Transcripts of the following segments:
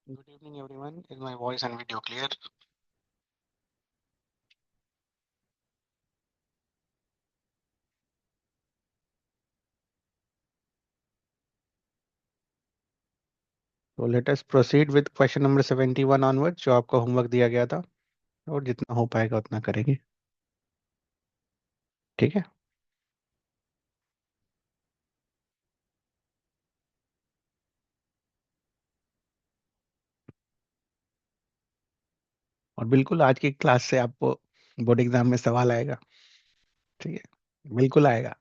Good evening, everyone. Is my voice and video clear? So let us proceed with question number 71 onwards, जो आपको homework दिया गया था और जितना हो पाएगा उतना करेंगे। ठीक है। और बिल्कुल आज की क्लास से आपको बोर्ड एग्जाम में सवाल आएगा। ठीक है, बिल्कुल आएगा।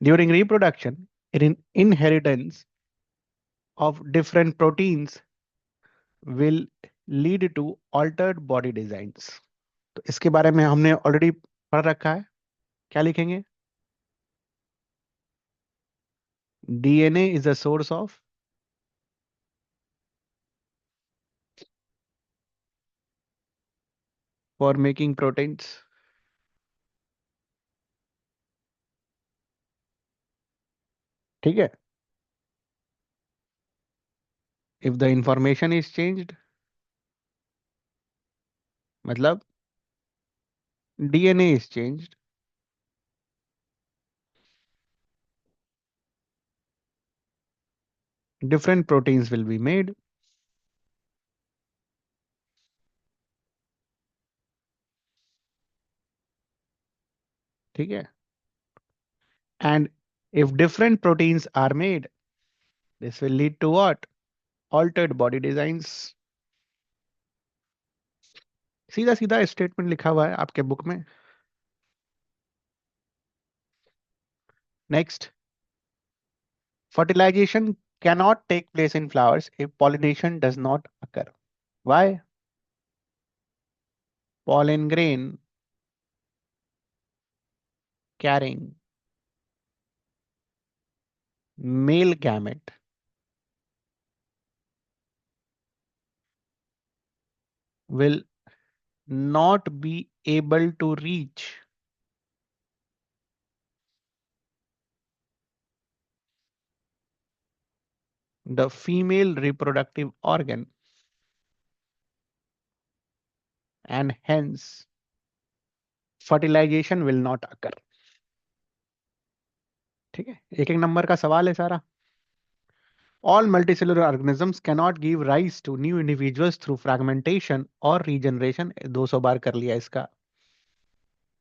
During reproduction, in inheritance of different proteins will lead to altered body designs। तो इसके बारे में हमने ऑलरेडी पढ़ रखा है। क्या लिखेंगे? DNA is a source of for making proteins. ठीक है। If the information is changed, मतलब DNA is changed, different proteins will be made. ठीक है। And if different proteins are made, this will lead to what? Altered body designs. सीधा सीधा statement लिखा हुआ है आपके बुक में। Next, fertilization cannot take place in flowers if pollination does not occur. Why? Pollen grain carrying male gamete will not be able to reach the female reproductive organ, and hence fertilization will not occur। ठीक है, एक एक number का सवाल है सारा। All multicellular organisms cannot give rise to new individuals through fragmentation or regeneration। 200 बार कर लिया इसका।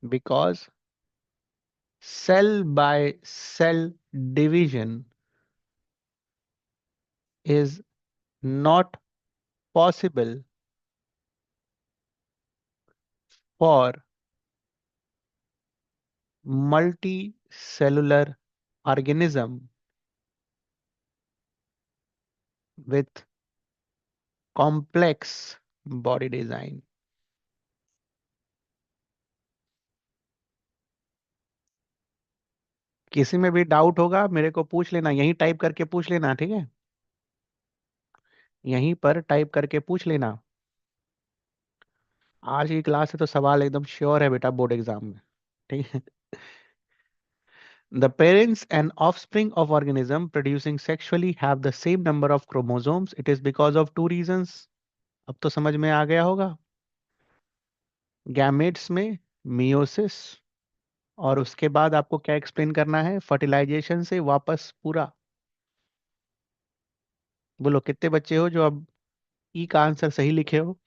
Because cell by cell division is not possible for multicellular organism with complex body design। किसी में भी डाउट होगा मेरे को पूछ लेना, यहीं टाइप करके पूछ लेना। ठीक है, यहीं पर टाइप करके पूछ लेना। आज की क्लास है तो सवाल एकदम श्योर है बेटा बोर्ड एग्जाम में। ठीक है। The parents and offspring of organism producing sexually have the same number of chromosomes। It is because of two reasons। अब तो समझ में आ गया होगा। गैमेट्स में मियोसिस, और उसके बाद आपको क्या एक्सप्लेन करना है? फर्टिलाइजेशन से वापस पूरा। बोलो कितने बच्चे हो जो अब ई का आंसर सही लिखे हो?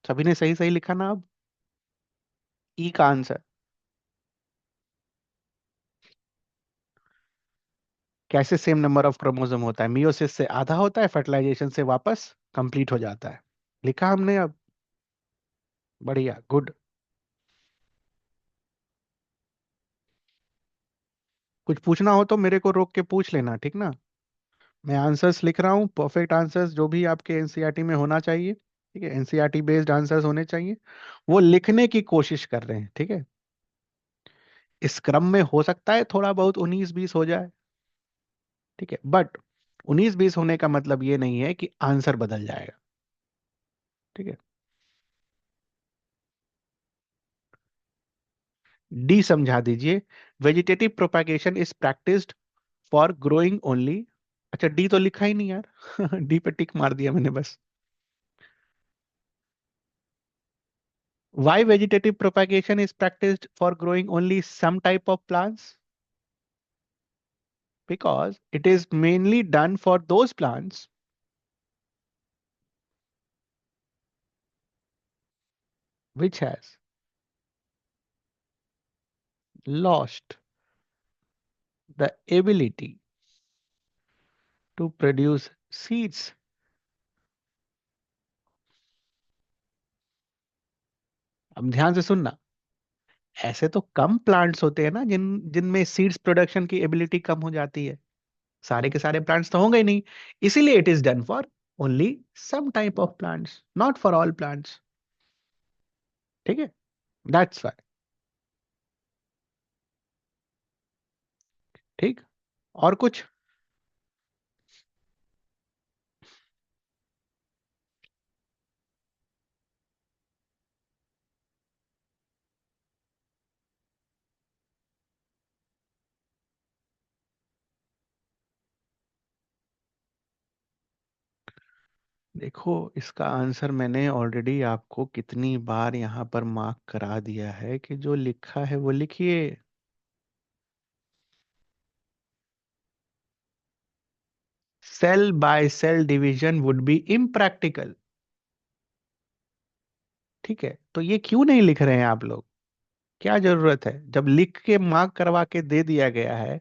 सभी ने सही सही लिखा ना? अब ई का आंसर कैसे सेम नंबर ऑफ क्रोमोसोम होता है? मियोसिस से आधा होता है, फर्टिलाइजेशन से वापस कंप्लीट हो जाता है। लिखा हमने अब? बढ़िया, गुड। कुछ पूछना हो तो मेरे को रोक के पूछ लेना, ठीक ना? मैं आंसर्स लिख रहा हूँ, परफेक्ट आंसर्स जो भी आपके एनसीईआरटी में होना चाहिए। ठीक है, एनसीईआरटी बेस्ड आंसर्स होने चाहिए, वो लिखने की कोशिश कर रहे हैं। ठीक है, इस क्रम में हो सकता है थोड़ा बहुत 19-20 हो जाए। ठीक है, बट 19-20 होने का मतलब ये नहीं है कि आंसर बदल जाएगा। ठीक है। डी समझा दीजिए। Vegetative propagation is practised for growing only. अच्छा, डी तो लिखा ही नहीं यार। डी पे टिक मार दिया मैंने बस। Why vegetative propagation is practiced for growing only some type of plants? Because it is mainly done for those plants which has lost the ability to produce seeds. अब ध्यान से सुनना, ऐसे तो कम प्लांट्स होते हैं ना जिनमें सीड्स प्रोडक्शन की एबिलिटी कम हो जाती है। सारे के सारे प्लांट्स तो होंगे ही नहीं। इसीलिए it is done for only some type of plants, not for all plants. ठीक है, दैट्स वाई। ठीक। और कुछ? देखो, इसका आंसर मैंने ऑलरेडी आपको कितनी बार यहां पर मार्क करा दिया है कि जो लिखा है वो लिखिए। Cell by cell division would be impractical. ठीक है, तो ये क्यों नहीं लिख रहे हैं आप लोग? क्या जरूरत है, जब लिख के मार्क करवा के दे दिया गया है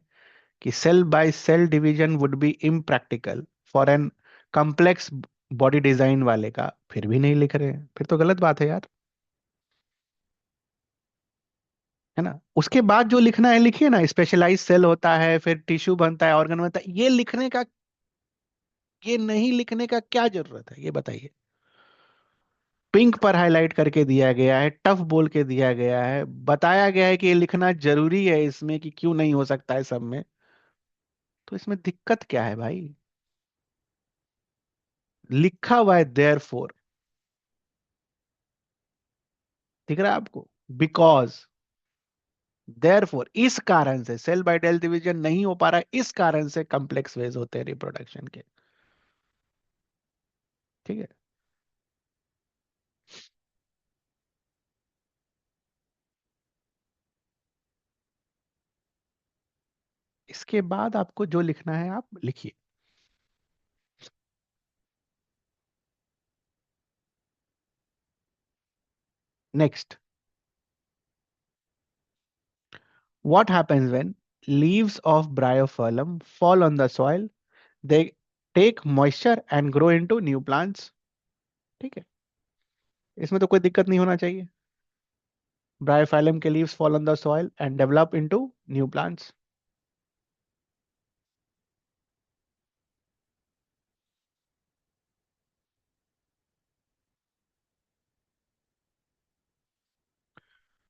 कि cell by cell division would be impractical for an complex body design वाले का, फिर भी नहीं लिख रहे हैं, फिर तो गलत बात है यार। है ना? उसके बाद जो लिखना है लिखिए ना, स्पेशलाइज सेल होता है, फिर टिश्यू बनता है, ऑर्गन बनता है, ये लिखने का, ये नहीं लिखने का क्या जरूरत है, ये बताइए। पिंक पर हाईलाइट करके दिया गया है, टफ बोल के दिया गया है, बताया गया है कि ये लिखना जरूरी है इसमें, कि क्यों नहीं हो सकता है सब में। तो इसमें दिक्कत क्या है भाई? लिखा हुआ है देयर फोर। दिख रहा है आपको? बिकॉज, देयर फोर, इस कारण से सेल बाय सेल डिवीजन नहीं हो पा रहा है, इस कारण से कॉम्प्लेक्स वेज होते हैं रिप्रोडक्शन के। ठीक है। इसके बाद आपको जो लिखना है आप लिखिए। Next, what happens when leaves of bryophyllum fall on the soil? They take moisture and grow into new plants. ठीक है, इसमें तो कोई दिक्कत नहीं होना चाहिए। Bryophyllum के leaves fall on the soil and develop into new plants.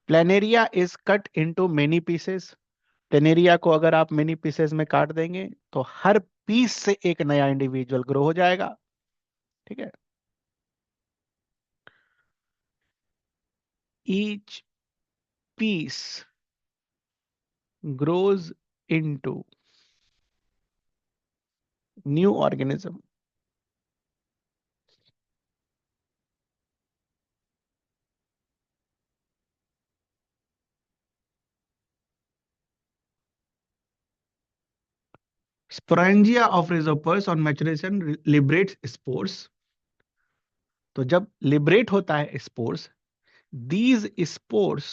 Planaria is cut into many pieces. Planaria को अगर आप मेनी पीसेस में काट देंगे तो हर पीस से एक नया इंडिविजुअल ग्रो हो जाएगा। ठीक है। Each piece grows into new organism. Sporangia of rhizopus on maturation liberates spores. तो जब लिबरेट होता है spores, these spores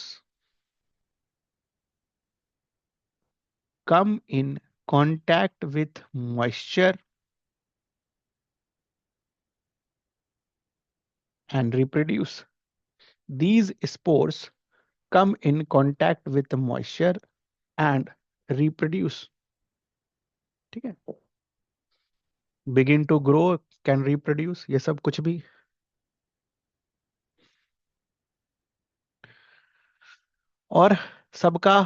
come in contact with moisture and reproduce. These spores come in contact with moisture and reproduce. ठीक है। begin to grow, can reproduce, ये सब कुछ भी। और सबका,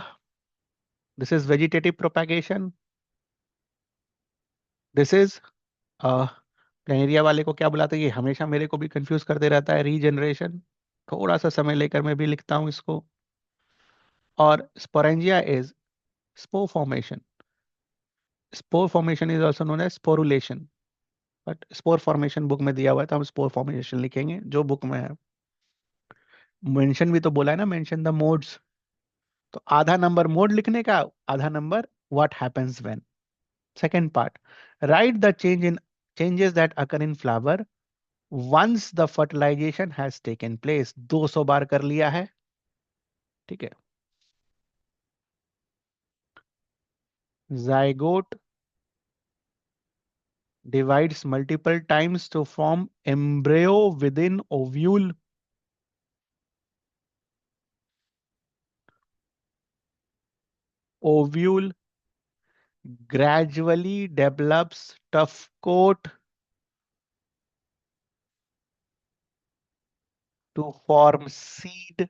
this is vegetative propagation, this is planaria वाले को क्या बुलाते हैं, ये हमेशा मेरे को भी कंफ्यूज करते रहता है, रीजनरेशन। थोड़ा सा समय लेकर मैं भी लिखता हूं इसको। और sporangia is spore formation. Spore formation is also known as sporulation, but spore formation book में दिया हुआ है तो हम स्पोर फॉर्मेशन लिखेंगे जो बुक में है। मेंशन भी तो बोला है ना, मेंशन द मोड्स। तो आधा नंबर मोड लिखने का, आधा number what happens when. Second part, write the changes that occur in flower once the fertilisation has taken place. 200 बार कर लिया है, ठीक है। Zygote divides multiple times to form embryo within ovule. Ovule gradually develops tough coat to form seed.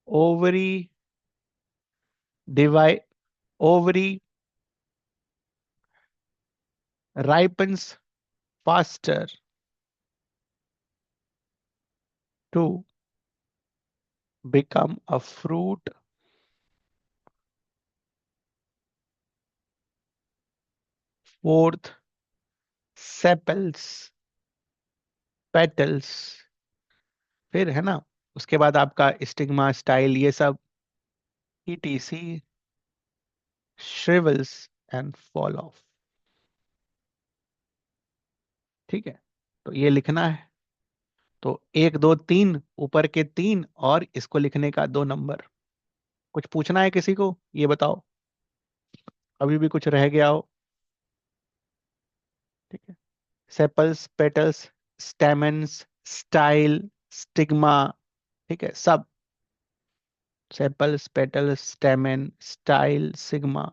Ovary divide ovary ripens faster to become a fruit. Fourth, sepals, petals, फिर है ना, उसके बाद आपका स्टिग्मा स्टाइल ये सब, etc shrivels and fall off। ठीक है, तो ये लिखना है। तो एक दो तीन, ऊपर के तीन और इसको लिखने का 2 नंबर। कुछ पूछना है किसी को, ये बताओ, अभी भी कुछ रह गया हो? ठीक है, sepals, petals, stamens, style, stigma, ठीक है सब। Sepals, petals, स्टेमन, style, sigma.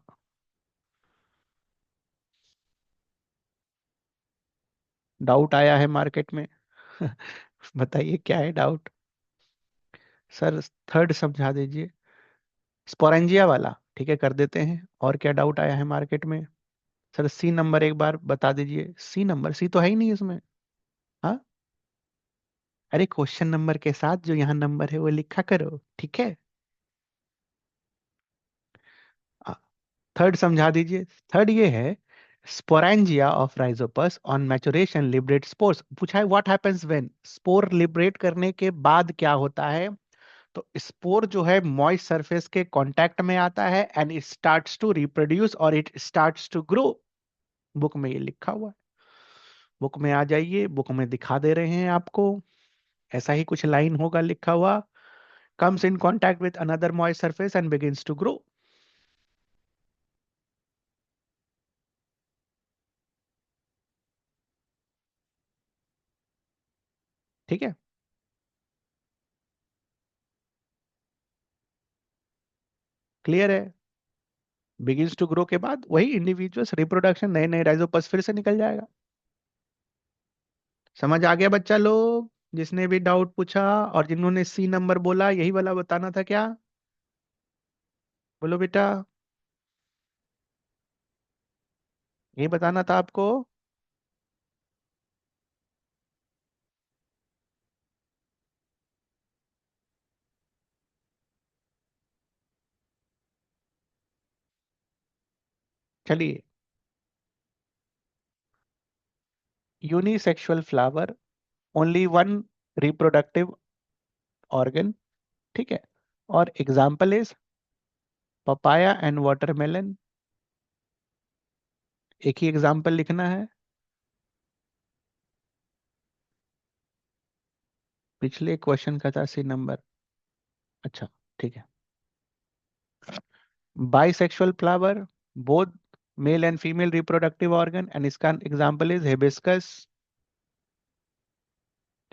Doubt आया है मार्केट में? बताइए क्या है डाउट? सर थर्ड समझा दीजिए, स्पोरेंजिया वाला, ठीक है कर देते हैं। और क्या डाउट आया है मार्केट में? सर सी नंबर एक बार बता दीजिए, सी नंबर, सी तो है ही नहीं इसमें। हाँ, अरे क्वेश्चन नंबर के साथ जो यहाँ नंबर है वो लिखा करो, ठीक है। थर्ड समझा दीजिए। थर्ड ये है, sporangia of Rhizopus on maturation liberate spores. पूछा है what happens when, spore liberate करने के बाद क्या होता है। तो स्पोर जो है मॉइस्ट सरफेस के कांटेक्ट में आता है and it starts to reproduce और it starts to grow. Book में ये लिखा हुआ है, बुक में आ जाइए, बुक में दिखा दे रहे हैं आपको। ऐसा ही कुछ लाइन होगा लिखा हुआ, comes in contact with another moist surface and begins to grow। ठीक है, क्लियर है। बिगिंस टू ग्रो के बाद वही इंडिविजुअल्स रिप्रोडक्शन, नए नए राइजोपस फिर से निकल जाएगा। समझ आ गया बच्चा लोग? जिसने भी डाउट पूछा और जिन्होंने सी नंबर बोला, यही वाला बताना था क्या? बोलो बेटा, यही बताना था आपको। चलिए, unisexual flower, only one reproductive organ, ठीक है। और example is papaya and watermelon. एक ही एग्जाम्पल लिखना है। पिछले क्वेश्चन का था सी नंबर। अच्छा, ठीक है। Bisexual flower, both male and female reproductive organ, and इसका एग्जांपल इज हिबिस्कस,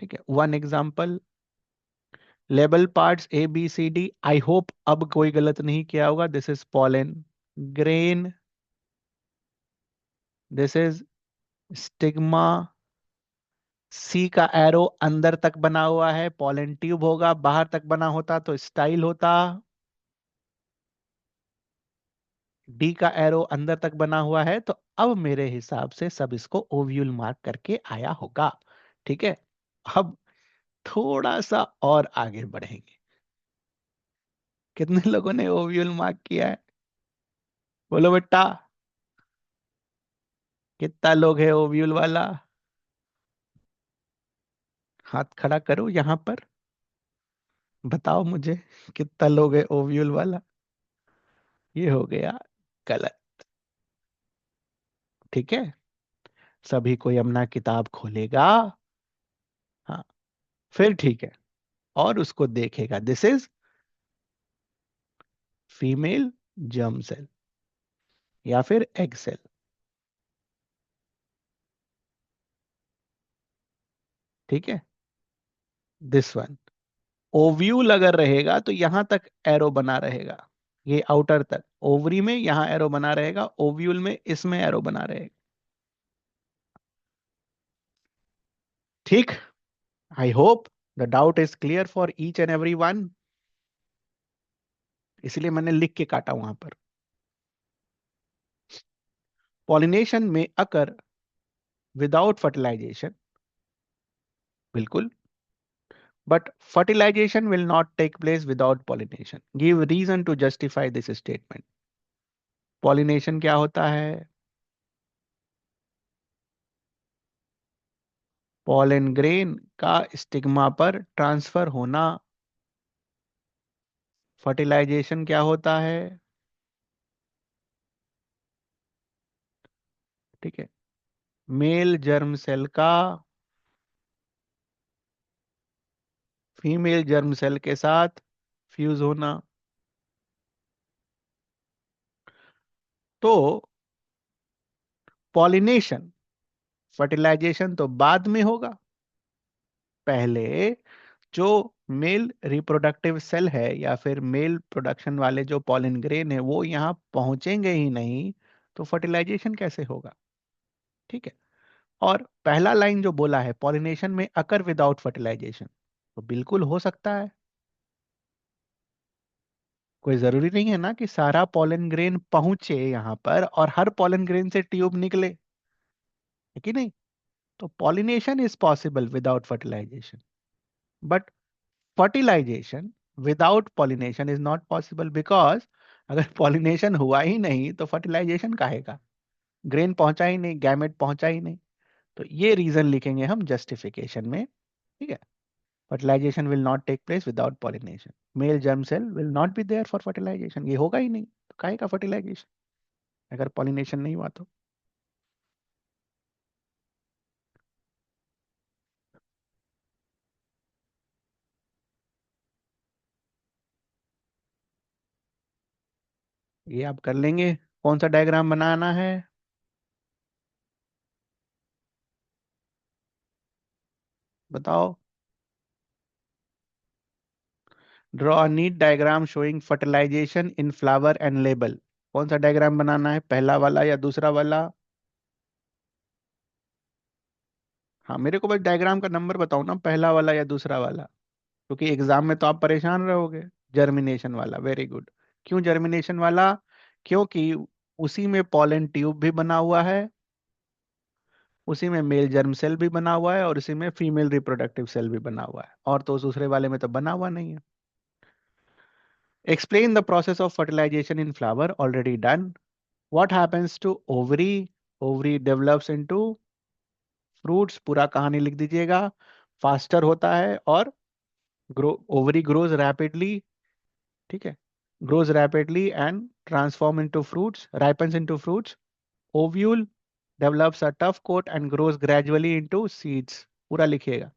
ठीक है, one example. Label parts A B C D, I hope अब कोई गलत नहीं किया होगा। This is pollen grain, this is stigma. C का एरो अंदर तक बना हुआ है, पॉलन ट्यूब होगा, बाहर तक बना होता तो स्टाइल होता। डी का एरो अंदर तक बना हुआ है, तो अब मेरे हिसाब से सब इसको ओव्यूल मार्क करके आया होगा, ठीक है। अब थोड़ा सा और आगे बढ़ेंगे। कितने लोगों ने ओव्यूल मार्क किया है? बोलो बेटा, कितना लोग है ओव्यूल वाला? हाथ खड़ा करो यहां पर, बताओ मुझे कितना लोग है ओव्यूल वाला। ये हो गया गलत। ठीक है, सभी कोई अपना किताब खोलेगा, हाँ, फिर ठीक है, और उसको देखेगा, this is female germ cell या फिर एग सेल। ठीक है, दिस वन। ओव्यूल अगर रहेगा तो यहां तक एरो बना रहेगा, ये आउटर तक, ओवरी में यहां एरो बना रहेगा, ओव्यूल में इसमें एरो बना रहेगा। ठीक, I hope the doubt is clear for each and every one, इसलिए मैंने लिख के काटा वहां पर। पॉलिनेशन में अकर विदाउट फर्टिलाइजेशन, बिल्कुल, but fertilization will not take place without pollination. Give reason to justify this statement. Pollination क्या होता है? पॉलन ग्रेन का स्टिग्मा पर ट्रांसफर होना। फर्टिलाइजेशन क्या होता है? ठीक है, मेल जर्म सेल का फीमेल जर्म सेल के साथ फ्यूज होना। तो पॉलिनेशन, फर्टिलाइजेशन तो बाद में होगा, पहले जो मेल रिप्रोडक्टिव सेल है या फिर मेल प्रोडक्शन वाले जो पॉलिन ग्रेन है वो यहाँ पहुंचेंगे ही नहीं, तो फर्टिलाइजेशन कैसे होगा? ठीक है, और पहला लाइन जो बोला है पॉलिनेशन में अकर विदाउट फर्टिलाइजेशन, तो बिल्कुल हो सकता है। कोई जरूरी नहीं है ना कि सारा पॉलन ग्रेन पहुंचे यहाँ पर और हर पॉलन ग्रेन से ट्यूब निकले, है कि नहीं? तो pollination is possible without fertilisation, but fertilisation without pollination is not possible, because अगर पॉलिनेशन हुआ ही नहीं तो फर्टिलाइजेशन काहे का? ग्रेन पहुंचा ही नहीं, गैमेट पहुंचा ही नहीं। तो ये रीजन लिखेंगे हम जस्टिफिकेशन में। ठीक है, fertilisation will not take place without pollination, male germ cell will not be there for fertilisation, ये होगा ही नहीं तो काहे का फर्टिलाइजेशन अगर पॉलिनेशन नहीं हुआ तो? ये आप कर लेंगे। कौन सा डायग्राम बनाना है? बताओ। Draw a neat diagram showing fertilisation in flower and label. कौन सा डायग्राम बनाना है, पहला वाला या दूसरा वाला? हाँ, मेरे को बस डायग्राम का नंबर बताओ ना, पहला वाला या दूसरा वाला, क्योंकि एग्जाम में तो आप परेशान रहोगे। जर्मिनेशन वाला, वेरी गुड। क्यों जर्मिनेशन वाला? क्योंकि उसी में पॉलन ट्यूब भी बना हुआ है, उसी में मेल जर्म सेल भी बना हुआ है और उसी में फीमेल रिप्रोडक्टिव सेल भी बना हुआ है, और तो उस दूसरे वाले में तो बना हुआ नहीं है। Explain the process of fertilisation in flower, already done. What happens to ovary? Ovary develops into fruits, पूरा कहानी लिख दीजिएगा। फास्टर होता है और ग्रो, ओवरी ग्रोज रैपिडली, ठीक है, grows rapidly and transform into fruits, ripens into fruits. Ovule develops a tough coat and grows gradually into seeds. पूरा लिखिएगा।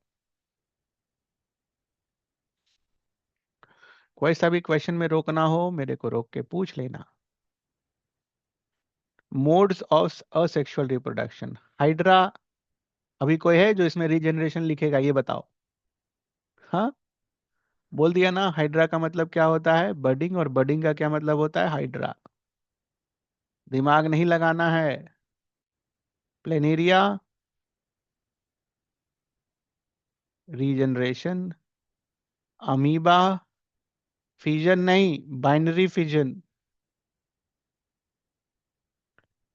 कोई सा भी क्वेश्चन में रोकना हो मेरे को रोक के पूछ लेना। Modes of asexual reproduction, hydra. अभी कोई है जो इसमें रीजनरेशन लिखेगा, ये बताओ। हाँ, बोल दिया ना, हाइड्रा का मतलब क्या होता है, बडिंग, और बडिंग का क्या मतलब होता है, हाइड्रा। दिमाग नहीं लगाना है। प्लेनेरिया, रीजनरेशन, अमीबा, फिजन नहीं, binary fission.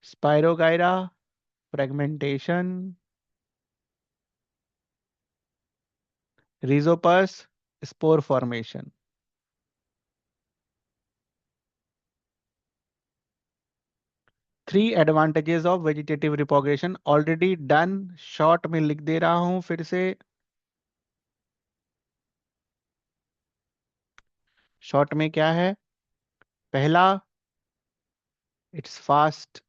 Spirogyra, fragmentation, rhizopus, spore formation. Three advantages of vegetative propagation already done, short में लिख दे रहा हूं फिर से। शॉर्ट में क्या है? पहला, इट्स फास्ट।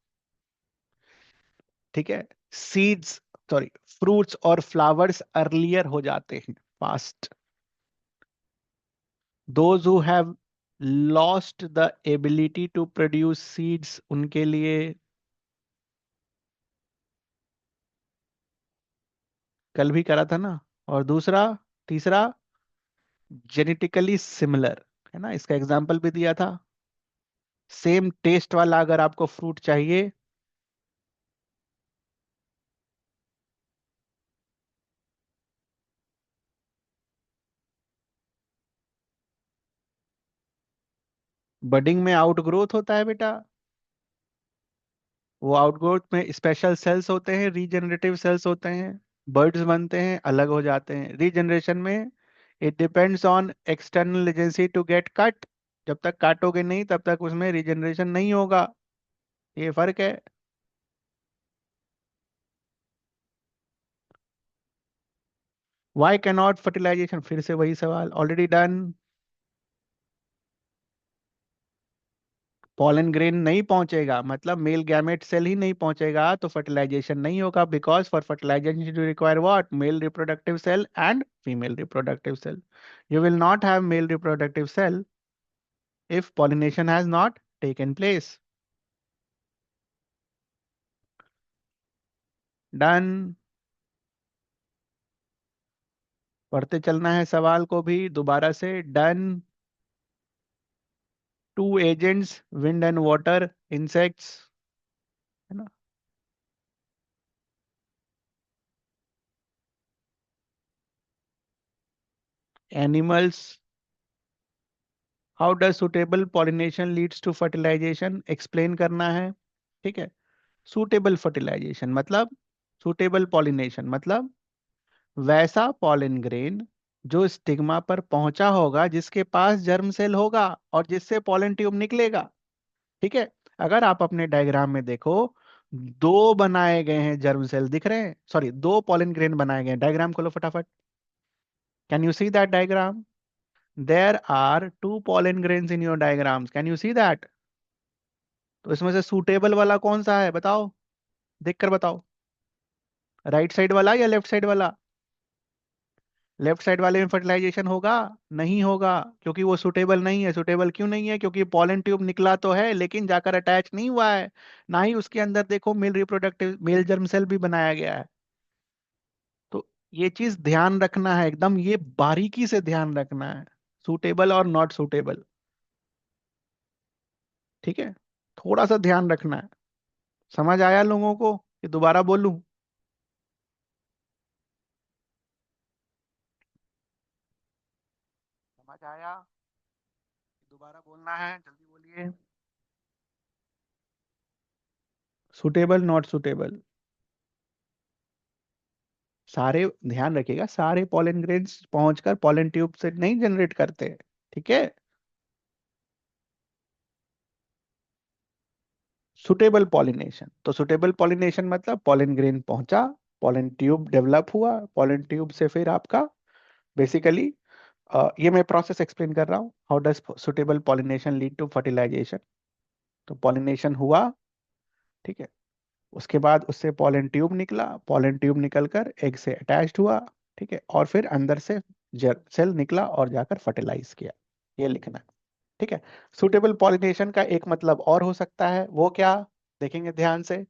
ठीक है। सीड्स, सॉरी, फ्रूट्स और फ्लावर्स अर्लियर हो जाते हैं, fast. Those who have lost the ability to produce seeds, उनके लिए। कल भी करा था ना। और दूसरा, तीसरा, जेनेटिकली सिमिलर, है ना, इसका एग्जाम्पल भी दिया था। सेम टेस्ट वाला अगर आपको फ्रूट चाहिए, बडिंग में आउटग्रोथ होता है बेटा। वो आउटग्रोथ में स्पेशल सेल्स होते हैं, रीजनरेटिव सेल्स होते हैं, बर्ड्स बनते हैं, अलग हो जाते हैं। रीजनरेशन में it depends on external agency to get cut. जब तक काटोगे नहीं तब तक उसमें रीजनरेशन नहीं होगा। ये फर्क है। व्हाई कैनॉट फर्टिलाइजेशन, फिर से वही सवाल, ऑलरेडी डन। पॉलन ग्रेन नहीं पहुंचेगा मतलब मेल गैमेट सेल ही नहीं पहुंचेगा तो फर्टिलाइजेशन नहीं होगा, because for fertilisation you require what? Male reproductive cell and female reproductive cell. You will not have male reproductive cell if pollination has not taken place. Done. पढ़ते चलना है सवाल को भी दोबारा से। Done. Two agents, wind and water, insects, है ना। Animals. How does suitable pollination leads to fertilisation, explain करना है। ठीक है। सुटेबल फर्टिलाइजेशन मतलब, सुटेबल पॉलिनेशन मतलब वैसा पॉलिन ग्रेन जो स्टिग्मा पर पहुंचा होगा, जिसके पास जर्म सेल होगा और जिससे पॉलिन ट्यूब निकलेगा। ठीक है। अगर आप अपने डायग्राम में देखो, दो बनाए गए हैं जर्म सेल दिख रहे हैं, सॉरी, दो पॉलिन ग्रेन बनाए गए हैं। डायग्राम खोलो फटाफट। Can you see that diagram? There are two pollen grains in your diagrams, can you see that? तो इसमें से सूटेबल वाला कौन सा है बताओ, देख कर बताओ। राइट साइड वाला या लेफ्ट साइड वाला? लेफ्ट साइड वाले में फर्टिलाइजेशन होगा? नहीं होगा, क्योंकि वो सुटेबल नहीं है। सुटेबल क्यों नहीं है? क्योंकि पॉलन ट्यूब निकला तो है लेकिन जाकर अटैच नहीं हुआ है। ना ही उसके अंदर देखो male reproductive, male germ cell भी बनाया गया है। तो ये चीज ध्यान रखना है एकदम, ये बारीकी से ध्यान रखना है, सूटेबल और नॉट सूटेबल। ठीक है। थोड़ा सा ध्यान रखना है। समझ आया लोगों को कि दोबारा बोलूं? समझ आया? दोबारा बोलना है, जल्दी बोलिए। Suitable, not suitable. सारे, ध्यान रखिएगा, सारे पॉलन ग्रेन्स पहुंचकर पॉलन ट्यूब से नहीं जनरेट करते। ठीक है। सुटेबल पॉलिनेशन, तो सुटेबल पॉलिनेशन मतलब पॉलन ग्रेन पहुंचा, पॉलन ट्यूब डेवलप हुआ, पॉलन ट्यूब से फिर आपका बेसिकली, ये मैं प्रोसेस एक्सप्लेन कर रहा हूँ, how does suitable pollination lead to fertilisation. तो पॉलिनेशन हुआ, ठीक है, उसके बाद उससे पॉलन ट्यूब निकला, पॉलन ट्यूब निकलकर एग से अटैच्ड हुआ, ठीक है, और फिर अंदर से सेल निकला और जाकर फर्टिलाइज किया। ये लिखना है। ठीक है। सुटेबल पॉलिनेशन का एक मतलब और हो सकता है, वो क्या? देखेंगे ध्यान से।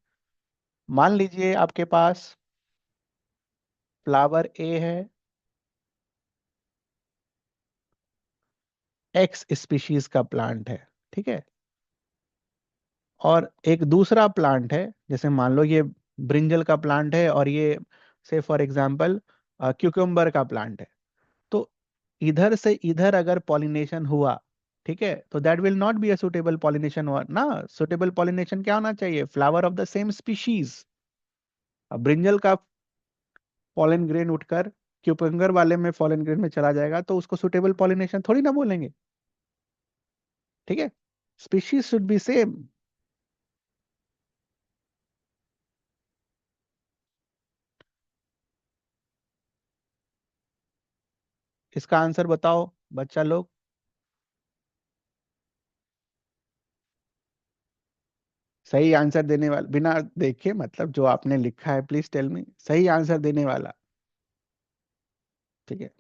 मान लीजिए आपके पास फ्लावर ए है, एक्स स्पीशीज का प्लांट है, ठीक है, और एक दूसरा प्लांट है, जैसे मान लो ये ब्रिंजल का प्लांट है और ये से फॉर एग्जांपल क्यूकम्बर का प्लांट है। तो इधर से इधर अगर पॉलिनेशन हुआ, ठीक है, तो that will not be a suitable pollination हुआ ना। सुटेबल पॉलिनेशन क्या होना चाहिए? Flower of the same species. अब ब्रिंजल का पॉलन ग्रेन उठकर क्यूपेंगर वाले में फॉरेन ग्रेड में चला जाएगा तो उसको सुटेबल पॉलिनेशन थोड़ी ना बोलेंगे। ठीक है, स्पीशीज शुड बी सेम। इसका आंसर बताओ बच्चा लोग। सही आंसर देने वाला, बिना देखे मतलब जो आपने लिखा है प्लीज टेल मी, सही आंसर देने वाला। ठीक है,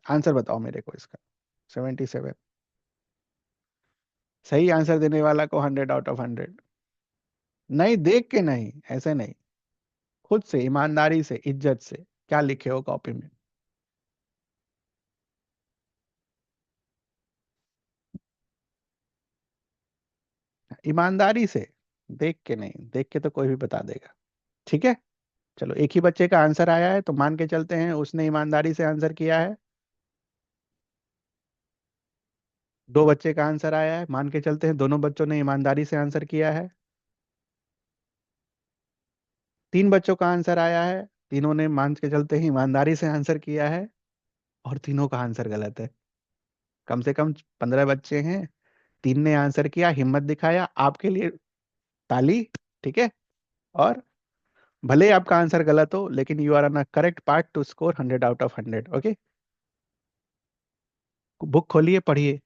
आंसर बताओ मेरे को इसका। 77। सही आंसर देने वाला को 100 आउट ऑफ 100। नहीं, देख के नहीं, ऐसे नहीं, खुद से ईमानदारी से इज्जत से क्या लिखे हो कॉपी में। ईमानदारी से, देख के नहीं, देख के तो कोई भी बता देगा। ठीक है, चलो एक ही बच्चे का आंसर आया है तो मान के चलते हैं उसने ईमानदारी से आंसर किया है। दो बच्चे का आंसर आया है, मान के चलते हैं दोनों बच्चों ने ईमानदारी से आंसर किया है। तीन बच्चों का आंसर आया है, तीनों ने मान के चलते हैं ईमानदारी से आंसर किया है। और तीनों का आंसर गलत है। कम से कम 15 बच्चे हैं, तीन ने आंसर किया, हिम्मत दिखाया, आपके लिए ताली। ठीक है, और भले ही आपका आंसर गलत हो लेकिन you are on a correct part to score 100 out of 100। Okay, book खोलिए पढ़िए।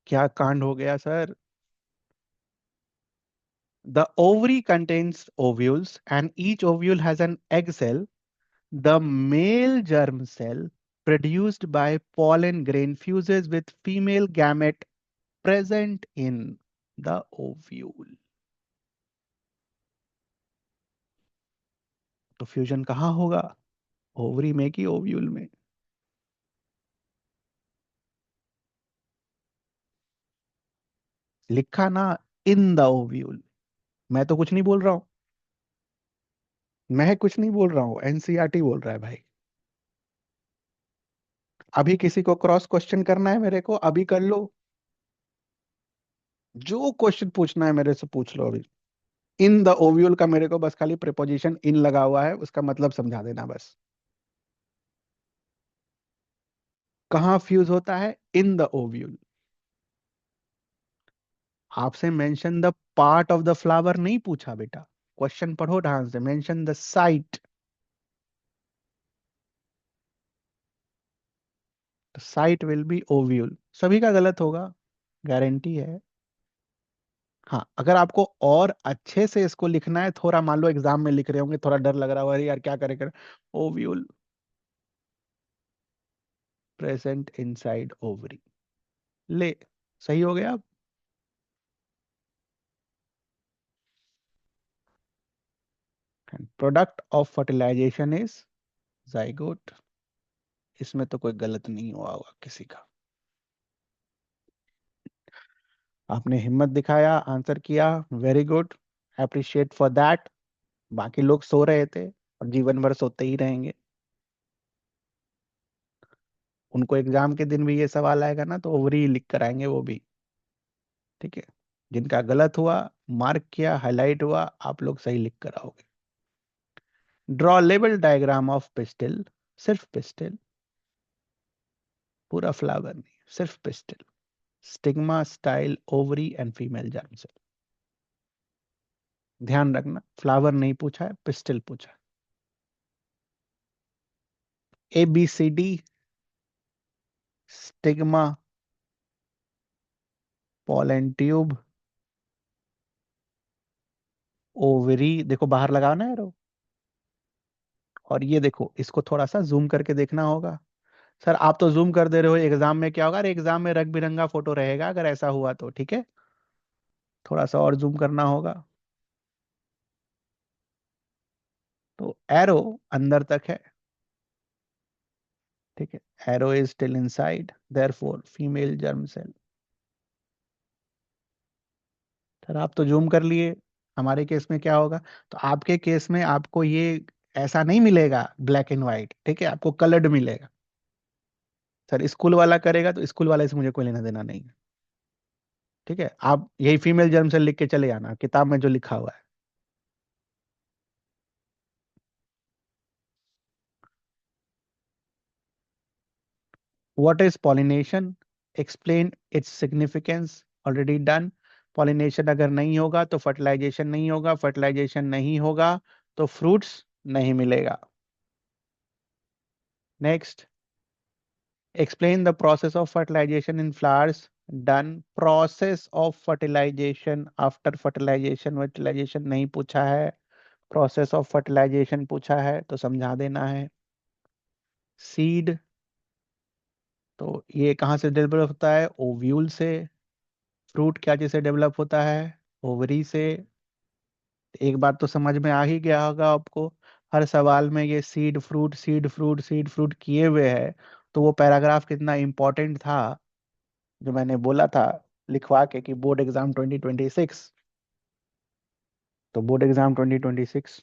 क्या कांड हो गया sir? The ovary contains ovules and each ovule has an egg cell. The male germ cell produced by pollen grain fuses with female gamete present in the ovule. तो fusion कहाँ होगा? Ovary में कि ओव्यूल में? लिखा ना, इन the ovule. मैं तो कुछ नहीं बोल रहा हूं, मैं कुछ नहीं बोल रहा हूँ, एनसीईआरटी बोल रहा है भाई। अभी किसी को क्रॉस क्वेश्चन करना है मेरे को, अभी कर लो। जो क्वेश्चन पूछना है मेरे से पूछ लो अभी। इन द ओव्यूल का मेरे को बस खाली प्रिपोजिशन इन लगा हुआ है, उसका मतलब समझा देना बस। कहाँ फ्यूज होता है? In the ovule. आपसे mention the part of the flower नहीं पूछा बेटा, क्वेश्चन पढ़ो ध्यान से, mention the site. Site will be ovule. सभी का गलत होगा, गारंटी है। हाँ, अगर आपको और अच्छे से इसको लिखना है, थोड़ा मान लो एग्जाम में लिख रहे होंगे, थोड़ा डर लग रहा होगा, अरे यार क्या करें। Ovule present inside ovary. ले, सही हो गया। Product of fertilization is zygote. इसमें तो कोई गलत नहीं हुआ होगा किसी का। आपने हिम्मत दिखाया, आंसर किया, very good, appreciate for that. बाकी लोग सो रहे थे और जीवन भर सोते ही रहेंगे। उनको एग्जाम के दिन भी ये सवाल आएगा ना तो ओवरी लिख कर आएंगे वो भी। ठीक है, जिनका गलत हुआ, मार्क किया, हाईलाइट हुआ, आप लोग सही लिख कर आओगे। ड्रॉ लेवल डायग्राम ऑफ पिस्टिल। सिर्फ पिस्टिल, पूरा फ्लावर नहीं, सिर्फ pistil. Stigma, style, ovary and female germ cell. ध्यान रखना, फ्लावर नहीं पूछा है, पिस्टिल पूछा है। ABCD, stigma, pollen tube, ovary, देखो बाहर लगाओ ना एरो। और ये देखो, इसको थोड़ा सा जूम करके देखना होगा। सर आप तो जूम कर दे रहे हो, एग्जाम में क्या होगा? अरे एग्जाम में रंग बिरंगा फोटो रहेगा अगर ऐसा हुआ तो। ठीक है, थोड़ा सा और जूम करना होगा। तो एरो अंदर तक है। ठीक है, arrow is still inside, therefore female germ cell. Sir आप तो जूम कर लिए, हमारे केस में क्या होगा? तो आपके केस में आपको ये ऐसा नहीं मिलेगा ब्लैक एंड व्हाइट, ठीक है, आपको कलर्ड मिलेगा। सर स्कूल वाला करेगा तो स्कूल वाले से मुझे कोई लेना देना नहीं है। ठीक है, आप यही फीमेल जर्म सेल लिख के चले आना, किताब में जो लिखा हुआ है। What is pollination, explain its significance, already done. Pollination अगर नहीं होगा तो फर्टिलाइजेशन नहीं होगा, फर्टिलाइजेशन नहीं होगा तो फ्रूट्स नहीं मिलेगा। Next, explain the process of fertilization in flowers. Done. Process of fertilization after fertilization, fertilization नहीं पूछा है, process of fertilization पूछा है तो समझा देना है। सीड, तो ये कहाँ से डेवलप होता है, ओव्यूल से। फ्रूट क्या चीज से डेवलप होता है, ओवरी से। एक बात तो समझ में आ ही गया होगा आपको, हर सवाल में ये seed fruit seed fruit seed fruit किए हुए है, तो वो पैराग्राफ कितना इंपॉर्टेंट था जो मैंने बोला था लिखवा के कि बोर्ड एग्जाम 2026। तो बोर्ड एग्जाम 2026।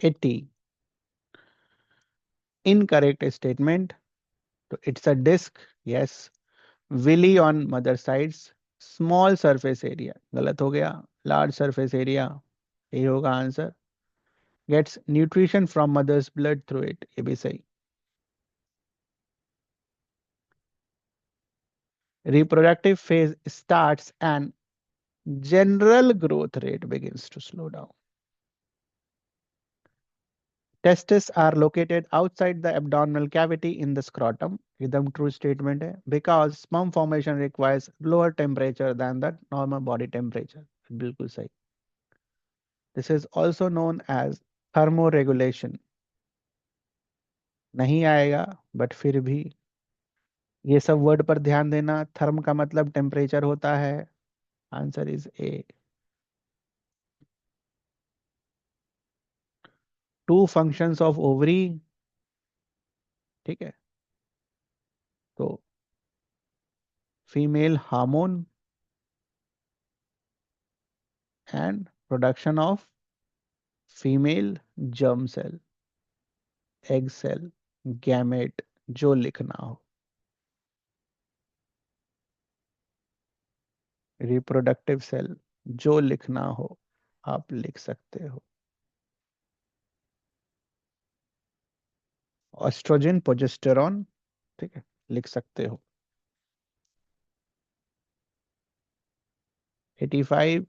80 इनकरेक्ट स्टेटमेंट, तो it's a disc, yes. Villi on mother sides, small surface area, गलत हो गया, लार्ज सरफेस एरिया, यही होगा answer. Gets nutrition from mother's blood through it, ये भी सही। Reproductive phase starts and general growth rate begins to slow down. Testes are located outside the abdominal cavity in the scrotum. एकदम true statement है, because sperm formation requires lower temperature than the normal body temperature. बिल्कुल सही। This is also known as thermoregulation. नहीं आएगा but फिर भी ये सब वर्ड पर ध्यान देना। थर्म का मतलब टेम्परेचर होता है, answer is A. Two functions of ovary, ठीक है, तो female hormone and production of female germ cell, egg cell, gamete, जो लिखना हो। रिप्रोडक्टिव सेल, जो लिखना हो आप लिख सकते हो। एस्ट्रोजन प्रोजेस्टेरॉन, ठीक है, लिख सकते हो। 85,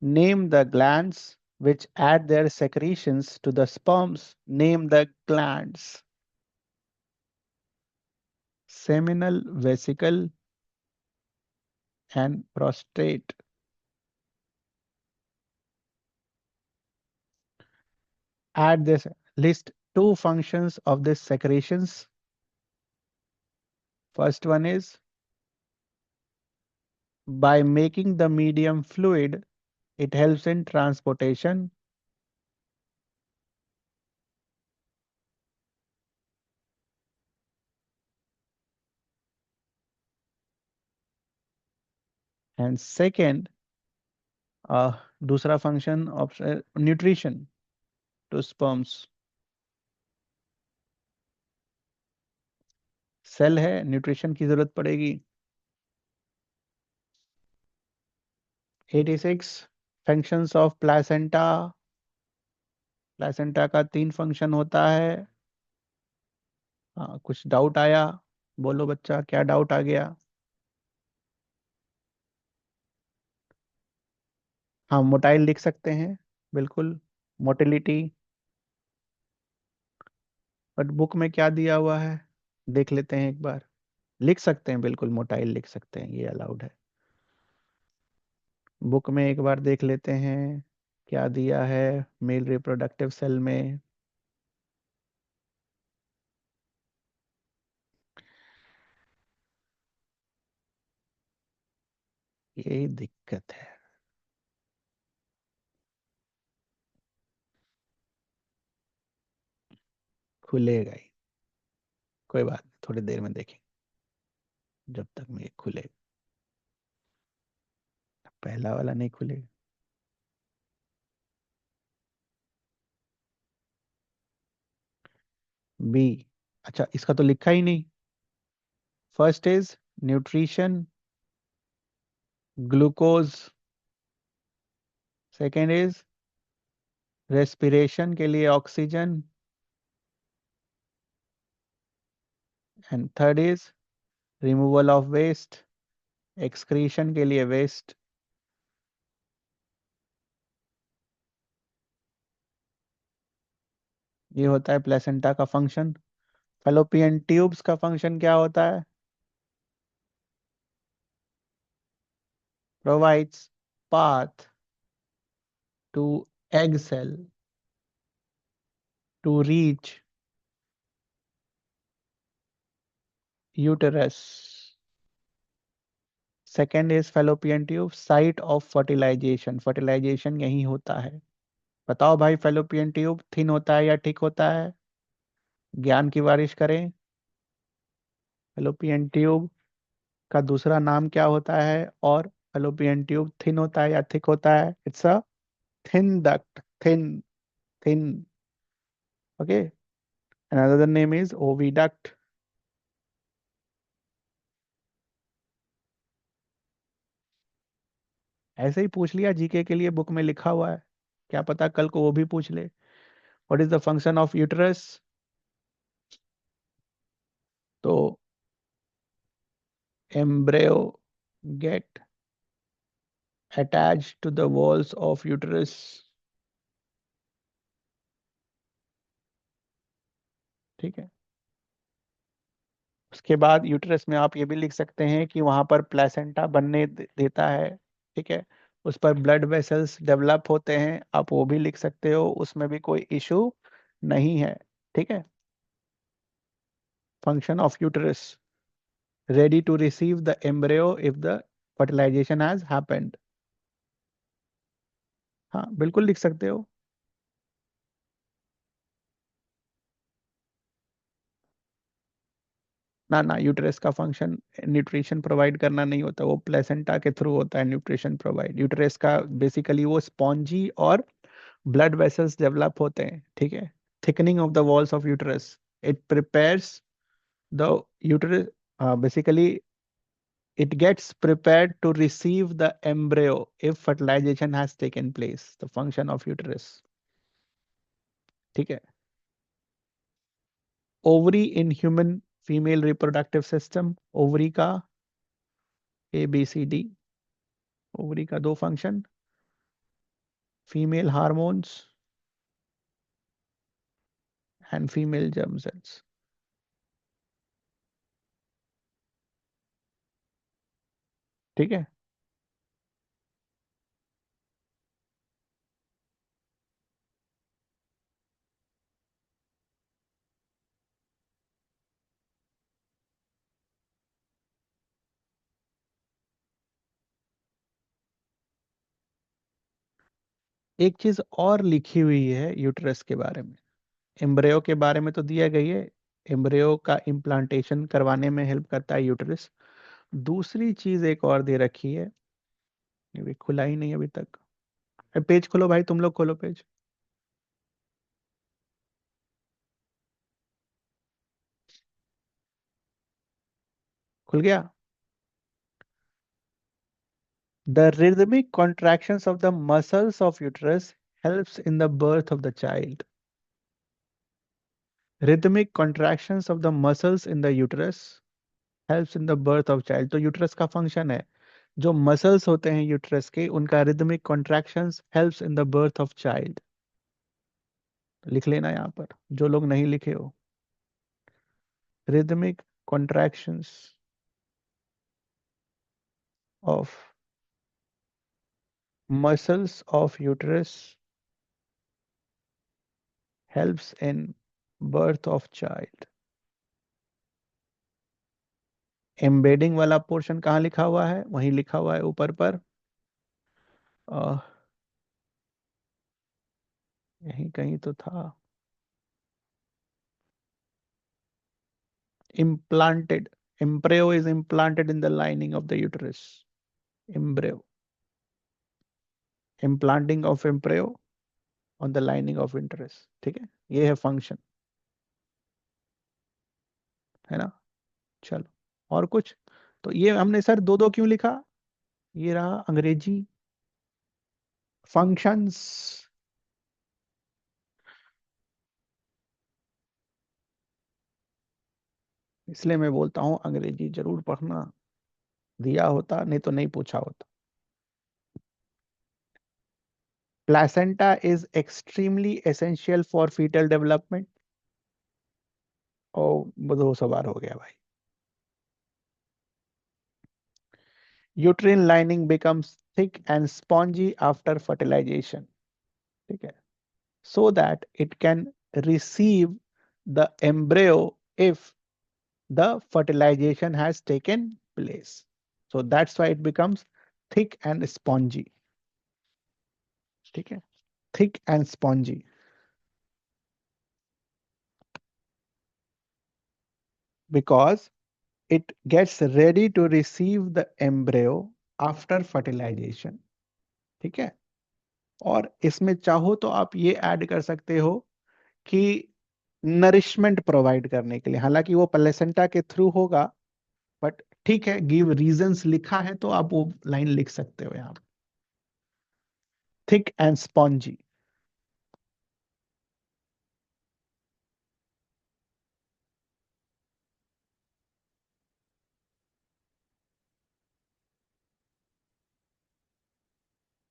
name the glands which add their secretions to the sperms. Name the glands. Seminal, vesicle and prostate. Add this, list two functions of these secretions. First one is by making the medium fluid, it helps in transportation. And second, दूसरा function of nutrition to sperms. Cell है, nutrition की जरूरत पड़ेगी। 86, functions of placenta. Placenta का 3 function होता है। हाँ, कुछ डाउट आया, बोलो बच्चा, क्या डाउट आ गया। हाँ, मोटाइल लिख सकते हैं, बिल्कुल। मोटिलिटी, बट बुक में क्या दिया हुआ है देख लेते हैं एक बार। लिख सकते हैं, बिल्कुल मोटाइल लिख सकते हैं, ये अलाउड है। बुक में एक बार देख लेते हैं क्या दिया है मेल रिप्रोडक्टिव सेल में। यही दिक्कत है, खुलेगा ही, कोई बात नहीं, थोड़ी देर में देखेंगे जब तक में ये खुलेगा। पहला वाला नहीं खुलेगा। बी, अच्छा इसका तो लिखा ही नहीं। First is nutrition, glucose. Second is respiration के लिए oxygen, and third is removal of waste, excretion के लिए वेस्ट। ये होता है प्लेसेंटा का फंक्शन। फैलोपियन ट्यूब्स का फंक्शन क्या होता है? Provides path to egg cell to reach uterus. Second is fallopian tube site of fertilization, fertilization यही होता है। बताओ भाई, फैलोपियन ट्यूब थिन होता है या थिक होता है? ज्ञान की बारिश करें। फैलोपियन ट्यूब का दूसरा नाम क्या होता है? और फैलोपियन ट्यूब थिन होता है या थिक होता है? It's a thin duct, thin, thin. Okay, another name is oviduct. ऐसे ही पूछ लिया, जीके के लिए बुक में लिखा हुआ है, क्या पता कल को वो भी पूछ ले। What is the function of uterus? तो embryo get attached to the walls of uterus। ठीक है। उसके बाद यूटरस में आप ये भी लिख सकते हैं कि वहां पर प्लेसेंटा बनने देता है। ठीक है। उस पर ब्लड वेसल्स डेवलप होते हैं, आप वो भी लिख सकते हो, उसमें भी कोई इशू नहीं है। ठीक है। Function of uterus, ready to receive the embryo if the fertilisation has happened. हाँ बिल्कुल लिख सकते हो। ना ना, यूटरस का फंक्शन न्यूट्रिशन प्रोवाइड करना नहीं होता, वो प्लेसेंटा के थ्रू होता है न्यूट्रिशन प्रोवाइड। यूटरस का बेसिकली वो स्पॉन्जी और ब्लड वेसल्स डेवलप होते हैं। ठीक है। Thickening of the walls of uterus, it prepares the uterus, basically it gets prepared to receive the embryo if fertilization has taken place, the function of uterus। ठीक है। Ovary in human female reproductive system, ovary का ABCD। Ovary का दो function, female hormones and female germ cells. ठीक है। एक चीज और लिखी हुई है यूटरस के बारे में, एम्ब्रियो के बारे में तो दिया गई है, एम्ब्रियो का इम्प्लांटेशन करवाने में हेल्प करता है यूटरस। दूसरी चीज एक और दे रखी है, ये भी खुला ही नहीं अभी तक। पेज खोलो भाई, तुम लोग खोलो पेज। खुल गया? The rhythmic contractions of the muscles of uterus helps in the birth of the child। Rhythmic contractions of the muscles in the uterus helps in the birth of child। तो uterus का function है, जो muscles होते हैं uterus के, उनका rhythmic contractions helps in the birth of child। लिख लेना यहाँ पर, जो लोग नहीं लिखे हो। rhythmic contractions of muscles of uterus helps in birth of child। Embedding वाला पोर्शन कहाँ लिखा हुआ है? वहीं लिखा हुआ है ऊपर पर, यहीं कहीं तो था। implanted, embryo is implanted in the lining of the uterus। embryo, implanting of embryo on the lining of uterus। ठीक है, ये है फंक्शन, है ना? चलो, और कुछ? तो ये हमने सर दो दो क्यों लिखा? ये रहा अंग्रेजी फंक्शंस, इसलिए मैं बोलता हूँ अंग्रेजी जरूर पढ़ना, दिया होता नहीं तो नहीं पूछा होता। Placenta is extremely essential for fetal development. ओ, दो सवार हो गया भाई। Uterine lining becomes thick and spongy after fertilization, ठीक है, so that it can receive the embryo if the fertilization has taken place. So that's why it becomes thick and spongy, ठीक है, thick and spongy because it gets ready to receive the embryo after fertilization, ठीक है। और इसमें चाहो तो आप ये ऐड कर सकते हो कि नरिशमेंट प्रोवाइड करने के लिए, हालांकि वो प्लेसेंटा के थ्रू होगा, बट ठीक है, गिव रीजंस लिखा है तो आप वो लाइन लिख सकते हो यहाँ। Thick and spongy.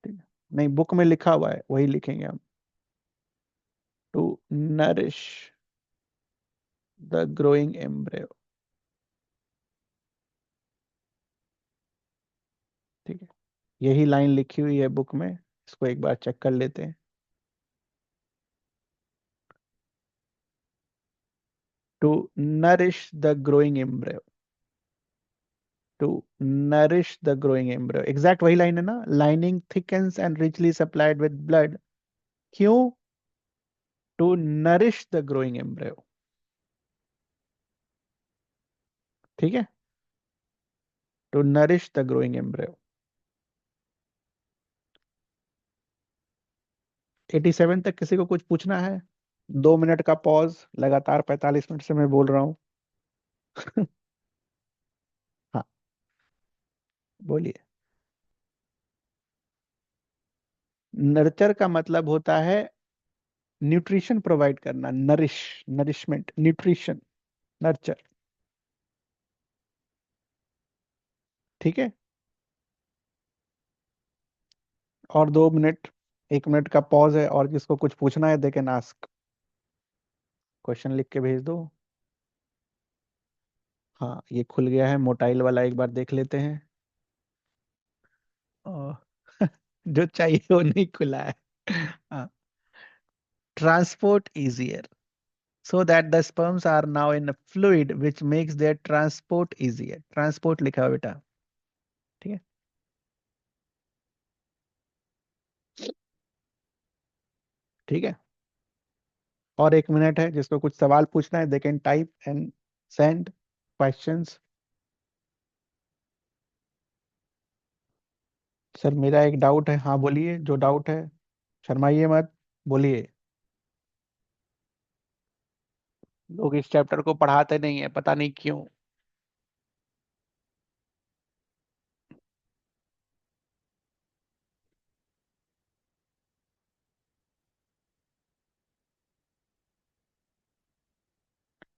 ठीक है, नहीं बुक में लिखा हुआ है वही लिखेंगे हम। To nourish the growing embryo, ठीक है, यही लाइन लिखी हुई है बुक में, इसको एक बार चेक कर लेते हैं। To nourish the growing embryo, to nourish the growing embryo, exact वही लाइन है ना, lining thickens and richly supplied with blood. क्यों? To nourish the growing embryo, ठीक है, to nourish the growing embryo. 87 तक किसी को कुछ पूछना है? 2 मिनट का पॉज, लगातार 45 मिनट से मैं बोल रहा हूँ। हाँ, बोलिए। नर्चर का मतलब होता है न्यूट्रिशन प्रोवाइड करना, नरिश, नरिशमेंट, न्यूट्रिशन, नर्चर, ठीक है। और 2 मिनट, 1 मिनट का पॉज है, और जिसको कुछ पूछना है दे कैन आस्क, क्वेश्चन लिख के भेज दो। हाँ, ये खुल गया है मोटाइल वाला, एक बार देख लेते हैं। ओ, जो चाहिए वो नहीं खुला है। हाँ, transport easier, so that the sperms are now in a fluid which makes their transport easier, transport लिखा हुआ बेटा, ठीक है, ठीक है। और 1 मिनट है, जिसको कुछ सवाल पूछना है they can type and send questions. Sir मेरा एक डाउट है, हाँ बोलिए, जो डाउट है, शर्माइए मत, बोलिए। लोग इस चैप्टर को पढ़ाते नहीं है, पता नहीं क्यों।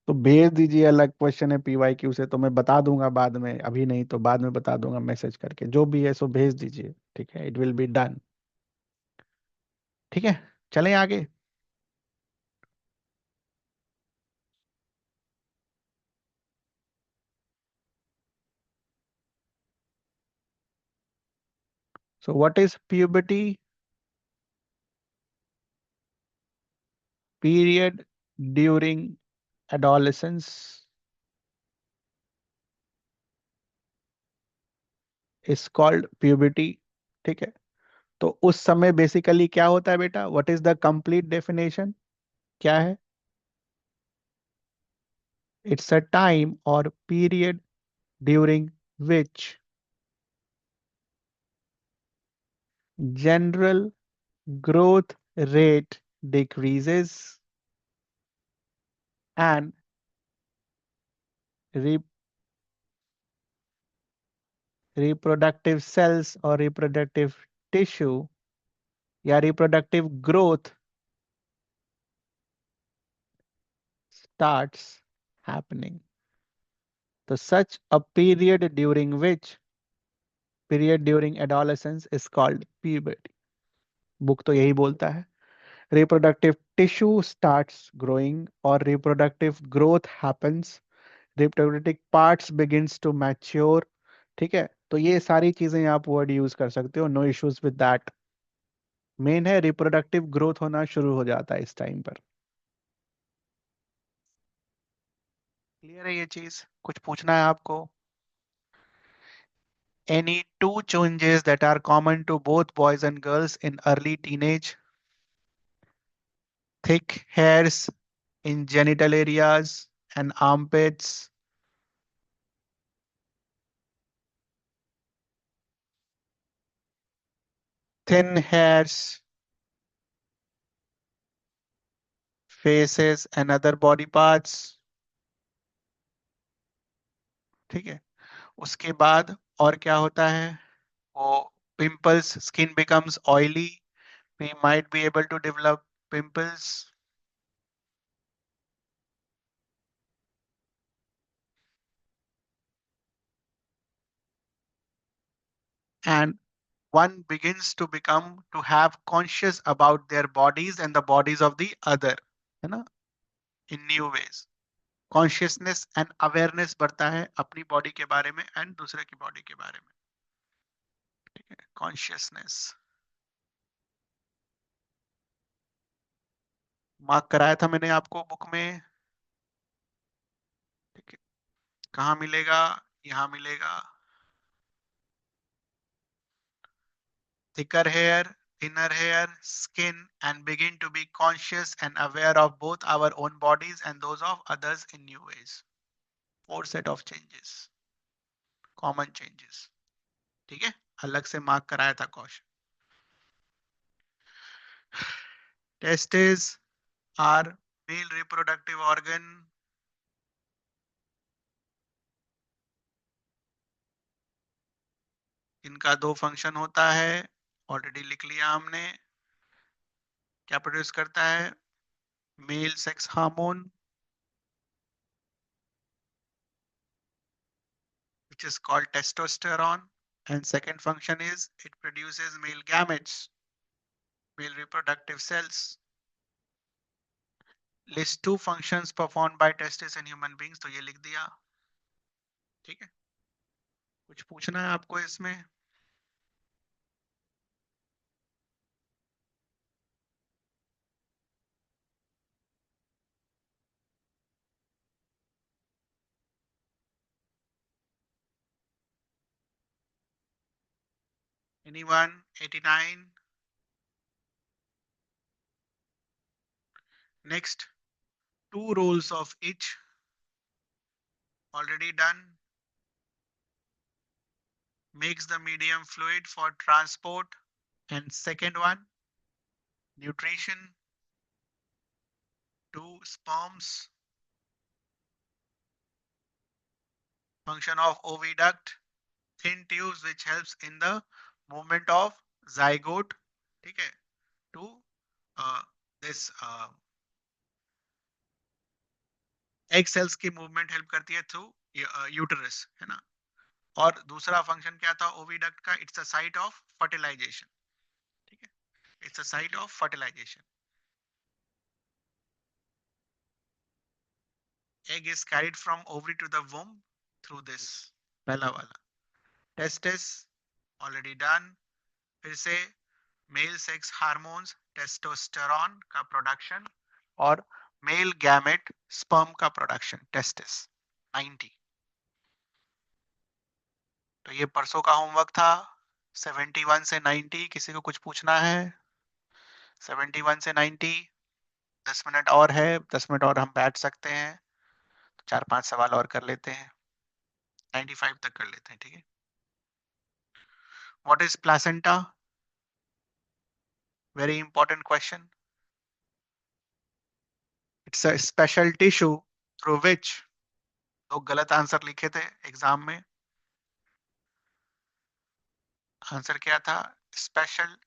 तो भेज दीजिए, अलग क्वेश्चन है पीवाईक्यू से, तो मैं बता दूंगा बाद में, अभी नहीं तो बाद में बता दूंगा मैसेज करके, जो भी है सो भेज दीजिए, ठीक है, इट विल बी डन, ठीक है। चलें आगे। So what is puberty? Period during adolescence is called puberty, ठीक है। तो उस समय बेसिकली क्या होता है बेटा, what is the complete definition, क्या है? इट्स अ टाइम और period during which general growth rate decreases and re- reproductive cells or reproductive tissue या reproductive growth starts happening, तो such a period during adolescence is called puberty. Book तो यही बोलता है। Reproductive tissue starts growing और reproductive growth happens, reproductive parts begins to mature. ठीक है, तो ये सारी चीजें आप वर्ड यूज कर सकते हो, no issues with that. Main है रिप्रोडक्टिव ग्रोथ होना शुरू हो जाता है इस टाइम पर। क्लियर है ये चीज? कुछ पूछना है आपको? Any two changes that are common to both boys and girls in early teenage: thick hairs in genital areas and armpits, thin hairs, faces and other body parts। ठीक है, उसके बाद और क्या होता है? वो pimples, skin becomes oily, we might be able to develop pimples, and one begins to become to have conscious about their bodies and the bodies of the other, है ना, in new ways। Consciousness and awareness बढ़ता है अपनी body के बारे में and दूसरे की बॉडी के बारे में। ठीक है, कॉन्शियसनेस मार्क कराया था मैंने आपको बुक में। ठीक है, कहाँ मिलेगा? यहाँ मिलेगा। thicker hair, thinner hair, skin, and begin to be conscious and aware of both our own bodies and those of others in new ways। Four set of changes, common changes. ठीक है, अलग से मार्क कराया था कौश। Testis are male reproductive organ. इनका दो function होता है, ऑलरेडी लिख लिया हमने। क्या प्रोड्यूस करता है? Male sex hormone which is called testosterone, and second function is it produces male gametes, male reproductive cells। list two functions performed by testis in human beings, तो ये लिख दिया। ठीक है, कुछ पूछना है आपको इसमें? Anyone? 89। next, two roles of each already done, makes the medium fluid for transport, and second one, nutrition, two sperms, function of oviduct, thin tubes which helps in the movement of zygote, ठीक है, to this egg cells की movement help करती है through uterus, है ना। और दूसरा function क्या था ओविडक्ट का? It's a site of fertilization. ठीक है, it's a site of fertilization. egg is carried from ovary to the womb through this, पहला वाला। testis already done। फिर से मेल सेक्स हार्मोन्स, टेस्टोस्टेरोन का प्रोडक्शन और मेल गैमेट स्पर्म का production, testis. 90। तो ये परसों का होमवर्क था। 71 से 90 किसी को कुछ पूछना है? 71 से 90। 10 मिनट और है, 10 मिनट और हम बैठ सकते हैं, तो 4-5 सवाल और कर लेते हैं, 95 तक कर लेते हैं। ठीक है, what is placenta? Very important question. It's a special tissue through विच, लोग गलत आंसर लिखे थे एग्जाम में। आंसर क्या था? Special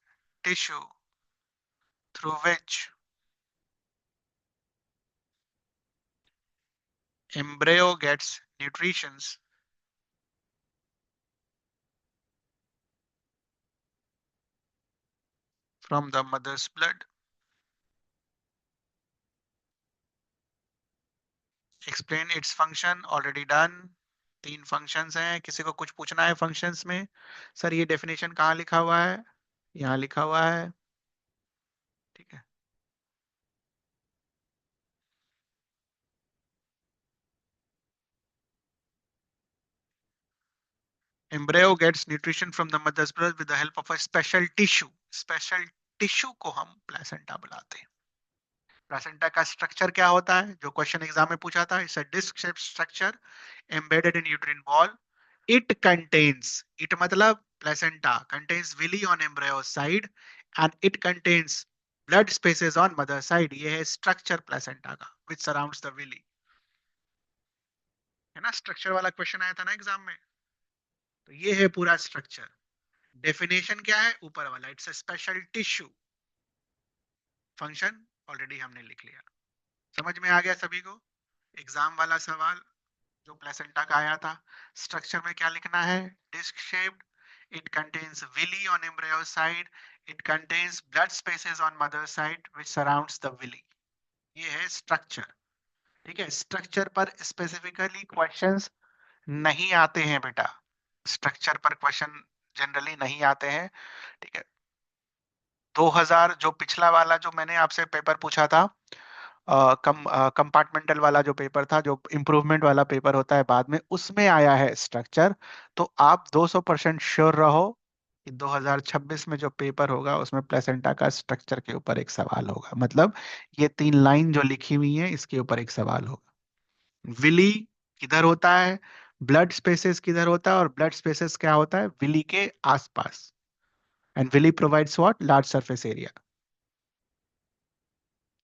tissue through which embryo gets nutritions from the mother's blood, explain its function, already done. तीन फंक्शंस हैं, किसी को कुछ पूछना है फंक्शंस में? सर ये डेफिनेशन कहाँ लिखा हुआ है? यहाँ लिखा हुआ है, ठीक है। Embryo gets nutrition from the mother's breast with the help of a special tissue. Special tissue को हम प्लेसेंटा बुलाते हैं। प्लेसेंटा का स्ट्रक्चर क्या होता है, जो क्वेश्चन एग्जाम में पूछा था? It's a disc shape structure embedded in uterine wall. It contains, it मतलब placenta contains villi on embryo side and it contains blood spaces on mother side. ये है स्ट्रक्चर प्लेसेंटा का which surrounds the villi। है ना, structure वाला question आया था ना एग्जाम में, तो ये है पूरा स्ट्रक्चर। डेफिनेशन क्या है ऊपर वाला? It's a special tissue. Function already हमने लिख लिया। समझ में आ गया सभी को? एग्जाम वाला सवाल जो प्लेसेंटा का आया था, स्ट्रक्चर में क्या लिखना है? Disc shaped, it contains villi on embryo side, it contains blood spaces on mother side which surrounds the villi. ये है स्ट्रक्चर, ठीक है। स्ट्रक्चर पर स्पेसिफिकली क्वेश्चंस नहीं आते हैं बेटा, स्ट्रक्चर पर क्वेश्चन जनरली नहीं आते हैं, ठीक है। 2000 जो पिछला वाला जो मैंने आपसे पेपर पूछा था, कंपार्टमेंटल वाला जो पेपर था, जो इम्प्रूवमेंट वाला पेपर होता है बाद में, उसमें आया है स्ट्रक्चर। तो आप 200% श्योर रहो कि 2026 में जो पेपर होगा उसमें प्लेसेंटा का स्ट्रक्चर के ऊपर एक सवाल होगा। मतलब ये 3 लाइन जो लिखी हुई है इसके ऊपर एक सवाल होगा। विली किधर होता है, ब्लड स्पेसेस किधर होता है, और ब्लड स्पेसेस क्या होता है विली के आसपास। And villi provides what? Large surface area,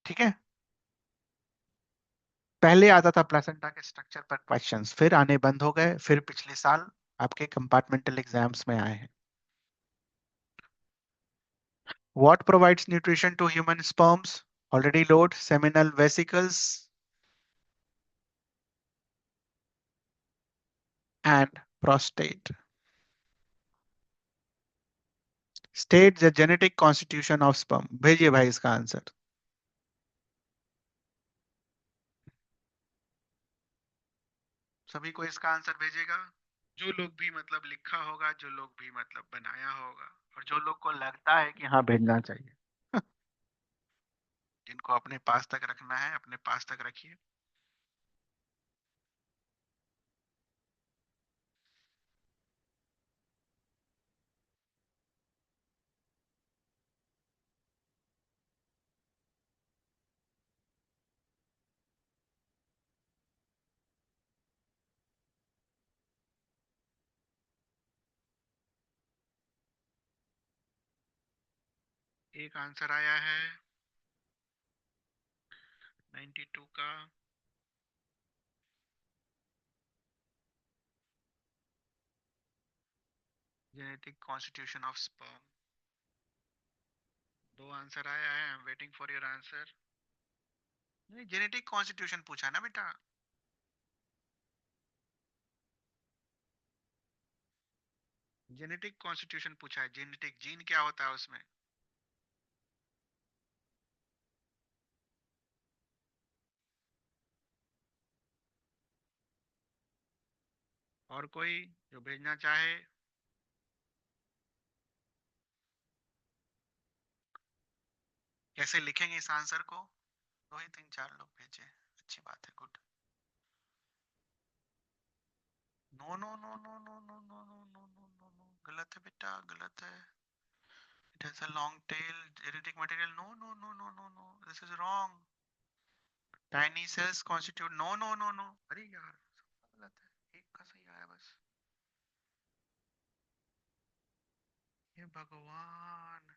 ठीक है। पहले आता था प्लेसेंटा के स्ट्रक्चर पर क्वेश्चंस, फिर आने बंद हो गए, फिर पिछले साल आपके कंपार्टमेंटल एग्जाम्स में आए हैं। What provides nutrition to human sperms? Already load, seminal vesicles and prostate. State the genetic constitution of sperm. भेजिए भाई इसका आंसर। सभी को इसका आंसर भेजेगा जो लोग भी मतलब लिखा होगा, जो लोग भी मतलब बनाया होगा, और जो लोग को लगता है कि हाँ भेजना चाहिए। जिनको अपने पास तक रखना है अपने पास तक रखिए। एक आंसर आया है 92 का। Genetic constitution of sperm. दो आंसर आया है, I am waiting for your answer. नहीं, जेनेटिक कॉन्स्टिट्यूशन पूछा ना बेटा। जेनेटिक कॉन्स्टिट्यूशन पूछा है, जेनेटिक जीन क्या होता है उसमें। और कोई जो भेजना चाहे? कैसे लिखेंगे इस आंसर को? दो ही तीन चार लोग भेजे, अच्छी बात है, good. No no no no no no no no no no no no, गलत है बेटा, गलत है। It has a long tail genetic material. No no no no no no, this is wrong. Tiny cells constitute, no no no no. अरे यार गलत है, एक का सही आया बस। हे भगवान,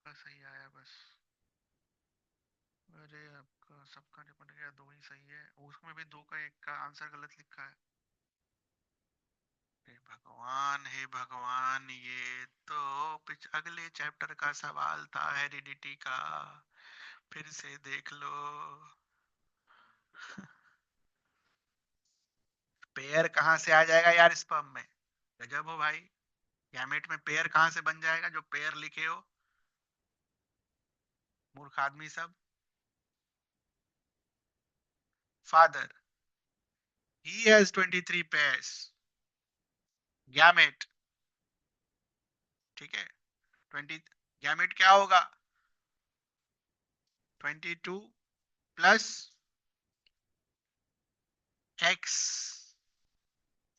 का सही आया बस। अरे आपका सबका निपट गया, दो ही सही है, उसमें भी दो का एक का आंसर गलत लिखा है। हे भगवान, ये तो अगले चैप्टर का सवाल था हेरिडिटी का, फिर से देख लो। पेयर कहाँ से आ जाएगा यार स्पर्म में? गजब हो भाई, गैमेट में पेयर कहाँ से बन जाएगा जो पेयर लिखे हो, मूर्ख आदमी सब। Father, he has 23 pairs gamete, ठीक है। 20 गैमेट क्या होगा? 22 प्लस एक्स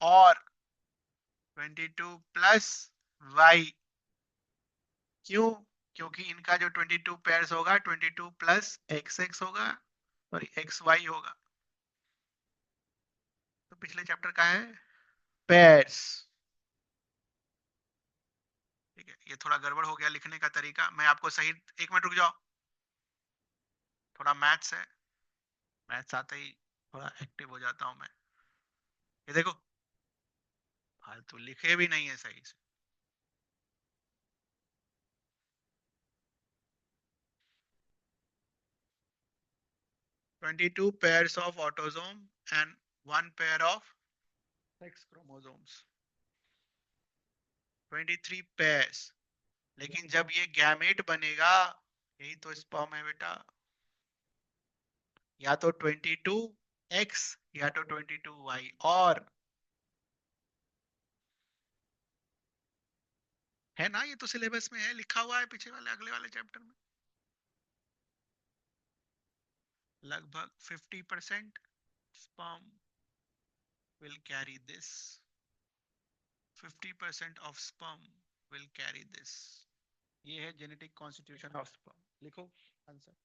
और 22 प्लस वाई। क्यों? क्योंकि इनका जो 22 पेयर्स होगा 22 प्लस एक्स एक्स होगा, सॉरी एक्स वाई होगा। तो पिछले चैप्टर का है पेयर्स, ठीक है। ये थोड़ा गड़बड़ हो गया लिखने का तरीका, मैं आपको सही, एक मिनट रुक जाओ, थोड़ा मैथ्स है, मैथ्स आते ही थोड़ा एक्टिव हो जाता हूं मैं। ये देखो, फालतू लिखे भी नहीं है सही से। 22 pairs of autosome and 1 pair of sex chromosomes, 23 pairs। लेकिन जब ये गैमेट बनेगा, यही तो स्पर्म है बेटा, या तो 22x या तो 22y, और है ना, ये तो सिलेबस में है, लिखा हुआ है पीछे वाले अगले वाले चैप्टर में। लगभग 50% sperm will carry this, 50% of sperm will carry this। ये है जेनेटिक कॉन्स्टिट्यूशन ऑफ स्पर्म, लिखो आंसर।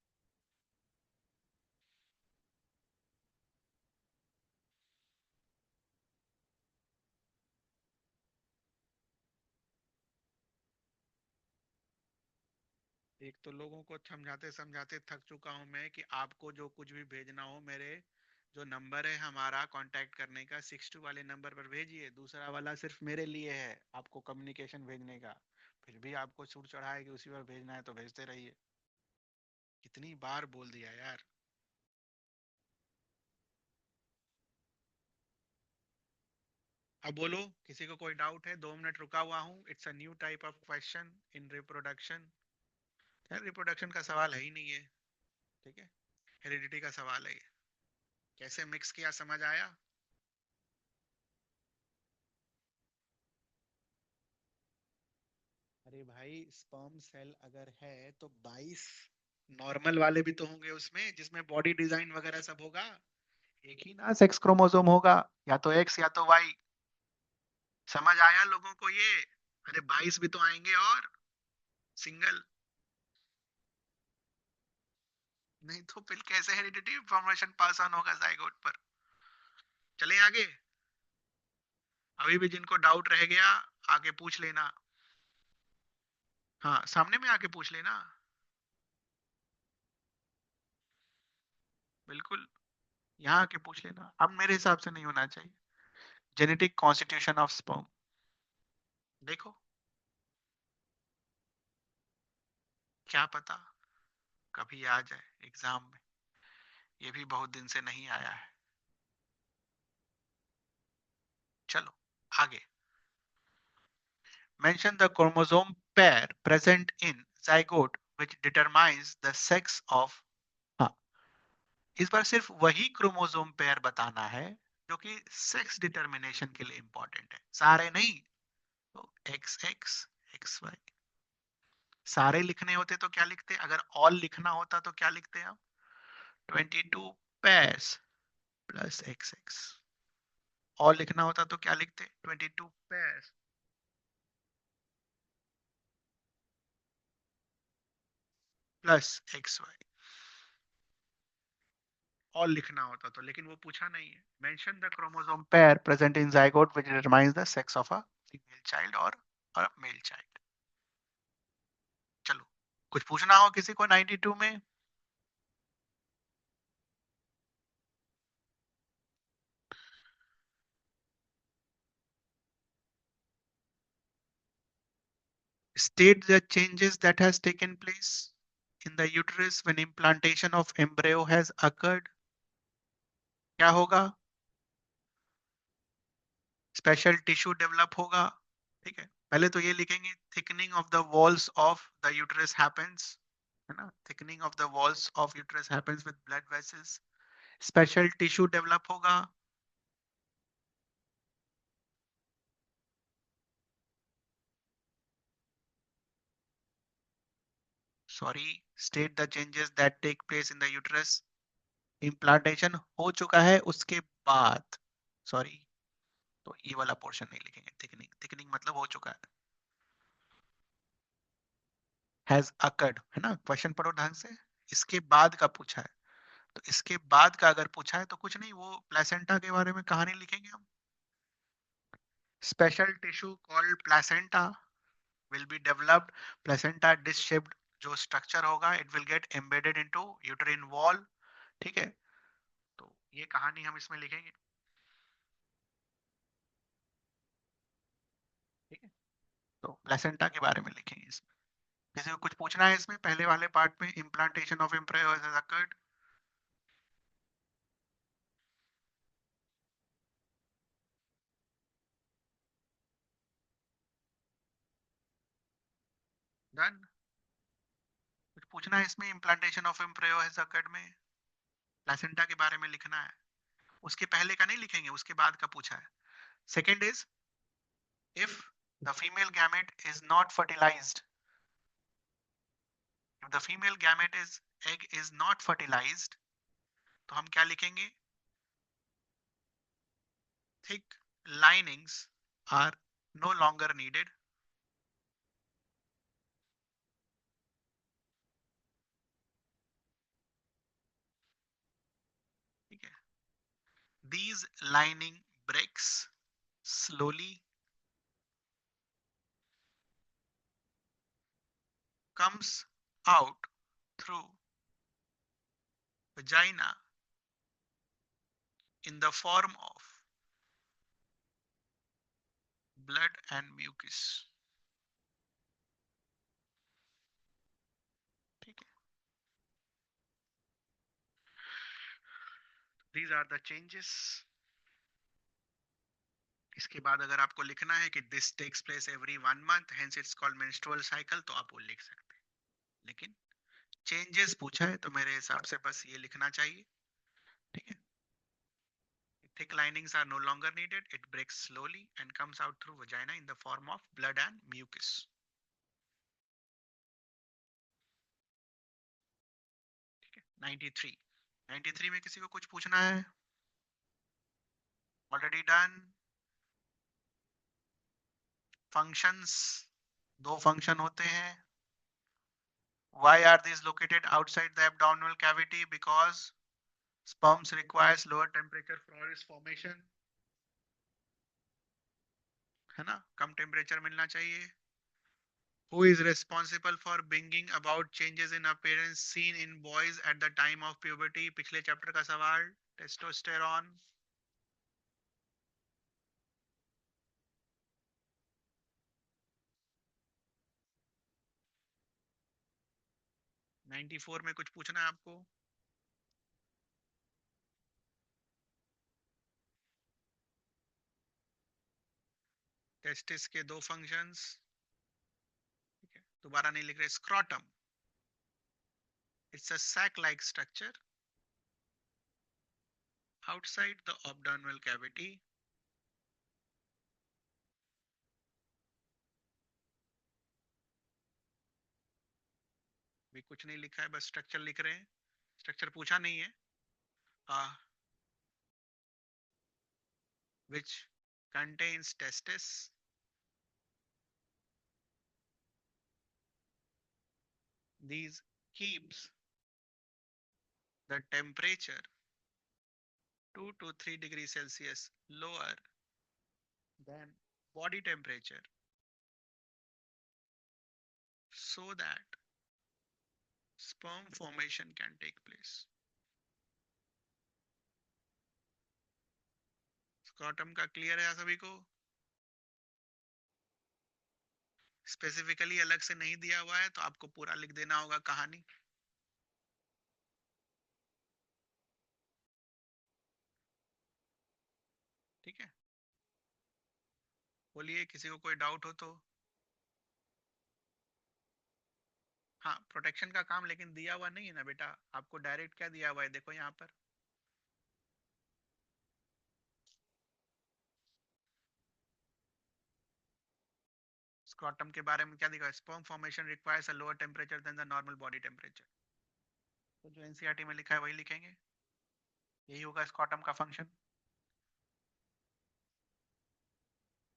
एक तो लोगों को समझाते समझाते थक चुका हूं मैं कि आपको जो कुछ भी भेजना हो, मेरे जो नंबर है हमारा कांटेक्ट करने का 62 वाले नंबर पर भेजिए, दूसरा वाला सिर्फ मेरे लिए है आपको कम्युनिकेशन भेजने का। फिर भी आपको छूट चढ़ा है कि उसी पर भेजना है तो भेजते रहिए। कितनी बार बोल दिया यार। अब बोलो, किसी को कोई डाउट है? 2 मिनट रुका हुआ हूँ। It's a new type of question in reproduction. यार रिप्रोडक्शन का सवाल है ही नहीं है, ठीक है, हेरिडिटी का सवाल है ये। कैसे मिक्स किया, समझ आया? अरे भाई, स्पर्म सेल अगर है तो 22 नॉर्मल वाले भी तो होंगे उसमें, जिसमें बॉडी डिजाइन वगैरह सब होगा। एक ही ना सेक्स क्रोमोसोम होगा, या तो एक्स या तो वाई। समझ आया लोगों को ये? अरे 22 भी तो आएंगे, और सिंगल। नहीं तो फिर कैसे हेरिडिटी इंफॉर्मेशन पास ऑन होगा जाइगोट पर? चले आगे। अभी भी जिनको डाउट रह गया, आके पूछ लेना। हाँ, सामने में आके पूछ लेना, बिल्कुल। यहाँ आके पूछ लेना, अब मेरे हिसाब से नहीं होना चाहिए। जेनेटिक कॉन्स्टिट्यूशन ऑफ स्पर्म, देखो, क्या पता कभी आ जाए एग्जाम में। ये भी बहुत दिन से नहीं आया है। चलो आगे। Mention the chromosome pair present in zygote which determines the sex of। हाँ, इस बार सिर्फ वही क्रोमोसोम पेयर बताना है जो कि सेक्स डिटर्मिनेशन के लिए इंपॉर्टेंट है, सारे नहीं। तो एक्स एक्स, एक्स वाई, सारे लिखने होते तो क्या लिखते? अगर ऑल लिखना होता तो क्या लिखते हम? 22 pairs plus x x. All लिखना होता तो क्या लिखते? 22 पेयर्स प्लस एक्स वाई। और लिखना होता तो, लेकिन वो पूछा नहीं है। Mention the chromosome pair present in zygote which determines the sex of a female child और मेल चाइल्ड। चलो, कुछ पूछना हो किसी को 92 में? State the changes that has taken place in the uterus when implantation of embryo has occurred. क्या होगा? स्पेशल टिश्यू डेवलप होगा. ठीक है, पहले तो ये लिखेंगे thickening of the walls of the uterus happens, है ना. Thickening of the walls of uterus happens with blood vessels. Special tissue develop होगा. Sorry, state the changes that take place in the uterus. Implantation हो चुका है उसके बाद, sorry, तो ये वाला पोर्शन नहीं लिखेंगे. थिकनिंग, थिकनिंग मतलब हो चुका है. हैज अकर्ड, है ना. क्वेश्चन पढ़ो ढंग से. इसके बाद का पूछा है, तो इसके बाद का अगर पूछा है तो कुछ नहीं, वो प्लेसेंटा के बारे में कहानी लिखेंगे हम. Special tissue called placenta will be developed. Placenta dish shaped जो स्ट्रक्चर होगा, it will get embedded into uterine wall. ठीक है, तो ये कहानी हम इसमें लिखेंगे. ठीक है, तो प्लेसेंटा के बारे में लिखेंगे इसमें. किसी को कुछ पूछना है इसमें पहले वाले पार्ट में, implantation of embryo has occurred. Done. कुछ पूछना है इसमें, implantation of embryo has occurred में प्लेसेंटा के बारे में लिखना है. उसके पहले का नहीं लिखेंगे, उसके बाद का पूछा है. Second is, if the female gamete is not fertilized, if the female gamete is egg is not fertilized, तो हम क्या लिखेंगे? Thick linings are no longer needed. ठीक है, these lining breaks slowly, comes out through vagina in the form of blood and mucus. ठीक है, these are the changes. इसके बाद अगर आपको लिखना है कि this takes place every 1 month, hence it's called menstrual cycle, तो आप वो लिख सकते हैं. लेकिन चेंजेस पूछा है तो मेरे हिसाब से बस ये लिखना चाहिए. ठीक है, thick linings are no longer needed, it breaks slowly and comes out through vagina in the form of blood and mucus. 93, 93 में किसी को कुछ पूछना है? Already done. फंक्शंस, दो फंक्शन होते हैं. Why are these located outside the abdominal cavity? Because sperms requires lower temperature for its formation, है ना, कम टेम्परेचर मिलना चाहिए. Who is responsible for bringing about changes in appearance seen in boys at the time of puberty? पिछले chapter का सवाल. Testosterone. 94 में कुछ पूछना है आपको? टेस्टिस के दो फंक्शंस. ठीक है, दोबारा नहीं लिख रहे. Scrotum, it's a sac like structure outside the abdominal cavity. भी कुछ नहीं लिखा है, बस स्ट्रक्चर लिख रहे हैं. स्ट्रक्चर पूछा नहीं है. Which contains testis. These keeps the temperature 2 to 3 degrees Celsius lower than body temperature so that sperm formation can take place. Scrotum का क्लियर है सभी को? स्पेसिफिकली अलग से नहीं दिया हुआ है तो आपको पूरा लिख देना होगा कहानी। ठीक है, बोलिए किसी को कोई डाउट हो तो। हाँ, प्रोटेक्शन का काम लेकिन दिया हुआ नहीं है ना बेटा, आपको डायरेक्ट क्या दिया हुआ है, देखो यहाँ पर। स्क्रॉटम के बारे में क्या दिखा, sperm formation requires a lower temperature than the normal body temperature. तो जो एनसीईआरटी में लिखा है वही लिखेंगे, यही होगा स्क्रॉटम का फंक्शन।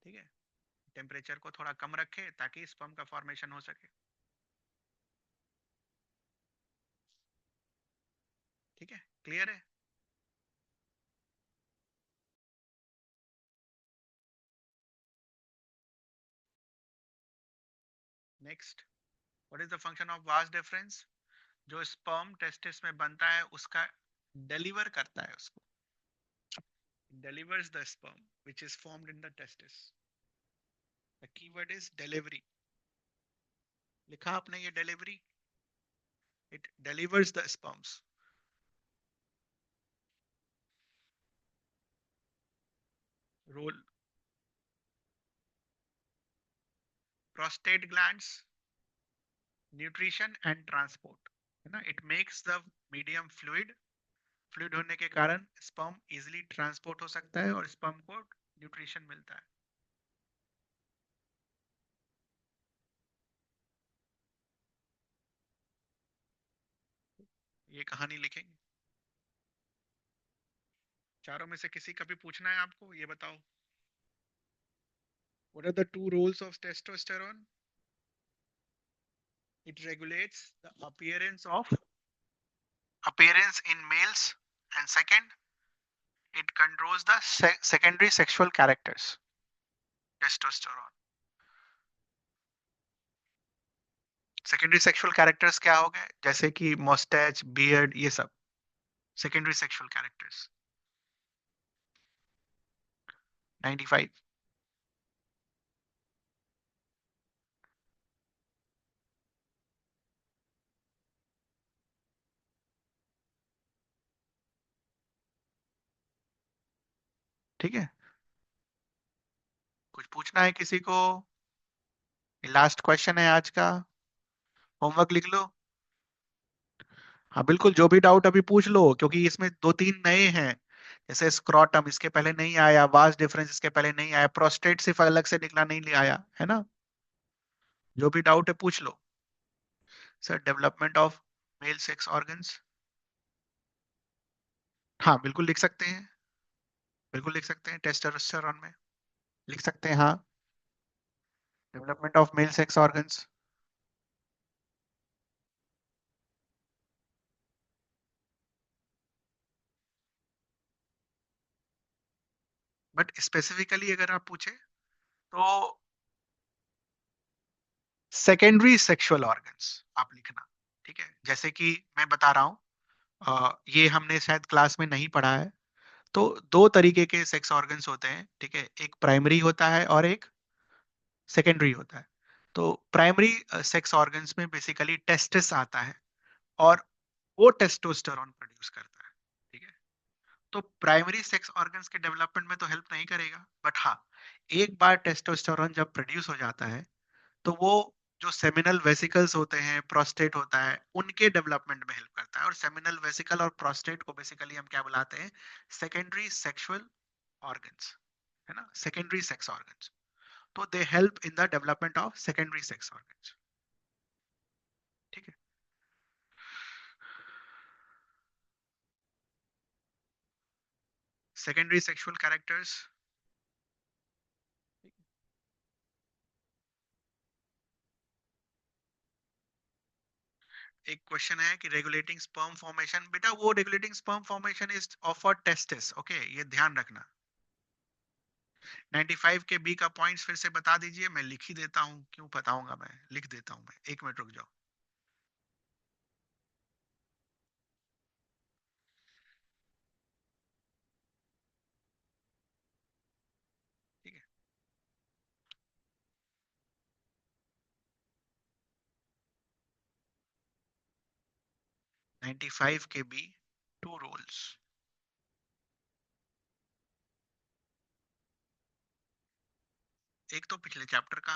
ठीक है, टेम्परेचर को थोड़ा कम रखे ताकि स्पर्म का फॉर्मेशन हो सके। ठीक है, क्लियर है। Next, what is the function of vas deferens. जो स्पर्म टेस्टिस में बनता है उसका डिलीवर करता है उसको, delivers the sperm which is formed in the testis. The keyword is delivery. लिखा आपने ये delivery, it delivers the sperms. Role, prostate glands, nutrition and transport, है ना, it makes the medium fluid, fluid होने के कारण sperm easily transport हो सकता है और sperm को nutrition मिलता है। ये कहानी लिखेंगे। चारों में से किसी का भी पूछना है आपको, ये बताओ। What are the two roles of testosterone? It regulates the appearance in males, and second, it controls the secondary sexual characters, testosterone। Secondary sexual characters क्या हो गए, जैसे कि मोस्टैच, बियर्ड, ये सब सेकेंडरी सेक्सुअल कैरेक्टर्स। 95। ठीक है, कुछ पूछना है किसी को? लास्ट क्वेश्चन है आज का, होमवर्क लिख लो। हाँ बिल्कुल, जो भी डाउट अभी पूछ लो, क्योंकि इसमें दो तीन नए हैं। जैसे स्क्रॉटम इसके पहले नहीं आया, वास डिफरेंस इसके पहले नहीं आया, प्रोस्टेट सिर्फ अलग से निकला नहीं ले आया है ना। जो भी डाउट है पूछ लो। Sir, development of male sex organs, हाँ बिल्कुल लिख सकते हैं, बिल्कुल लिख सकते हैं, टेस्टोस्टेरोन में लिख सकते हैं हाँ। Development of male sex organs, but specifically अगर आप पूछे तो सेकेंडरी सेक्सुअल ऑर्गन्स आप लिखना। ठीक है, जैसे कि मैं बता रहा हूँ, ये हमने शायद क्लास में नहीं पढ़ा है। तो दो तरीके के सेक्स ऑर्गन्स होते हैं, ठीक है, एक प्राइमरी होता है और एक सेकेंडरी होता है। तो प्राइमरी सेक्स ऑर्गन्स में बेसिकली टेस्टिस आता है और वो टेस्टोस्टेरोन प्रोड्यूस करता है। ठीक है, तो प्राइमरी सेक्स ऑर्गन्स के डेवलपमेंट में तो हेल्प नहीं करेगा, बट हाँ, एक बार टेस्टोस्टेरोन जब प्रोड्यूस हो जाता है तो वो जो सेमिनल वेसिकल्स होते हैं, प्रोस्टेट होता है, उनके डेवलपमेंट में हेल्प करता है। और सेमिनल वेसिकल और प्रोस्टेट को बेसिकली हम क्या बुलाते हैं, सेकेंडरी सेक्सुअल ऑर्गन्स, है ना, सेकेंडरी सेक्स ऑर्गन्स। तो they help in the development of secondary sex organs. ठीक है, सेकेंडरी सेक्सुअल कैरेक्टर्स। एक क्वेश्चन है कि रेगुलेटिंग स्पर्म फॉर्मेशन, बेटा वो regulating sperm formation is of a testis, okay, ये ध्यान रखना। 95 के बी का पॉइंट्स फिर से बता दीजिए, मैं लिख ही देता हूँ, क्यों बताऊंगा, मैं लिख देता हूँ, मैं 1 मिनट रुक जाओ। ठीक है, 95 के भी टू रूल्स। एक तो पिछले चैप्टर का,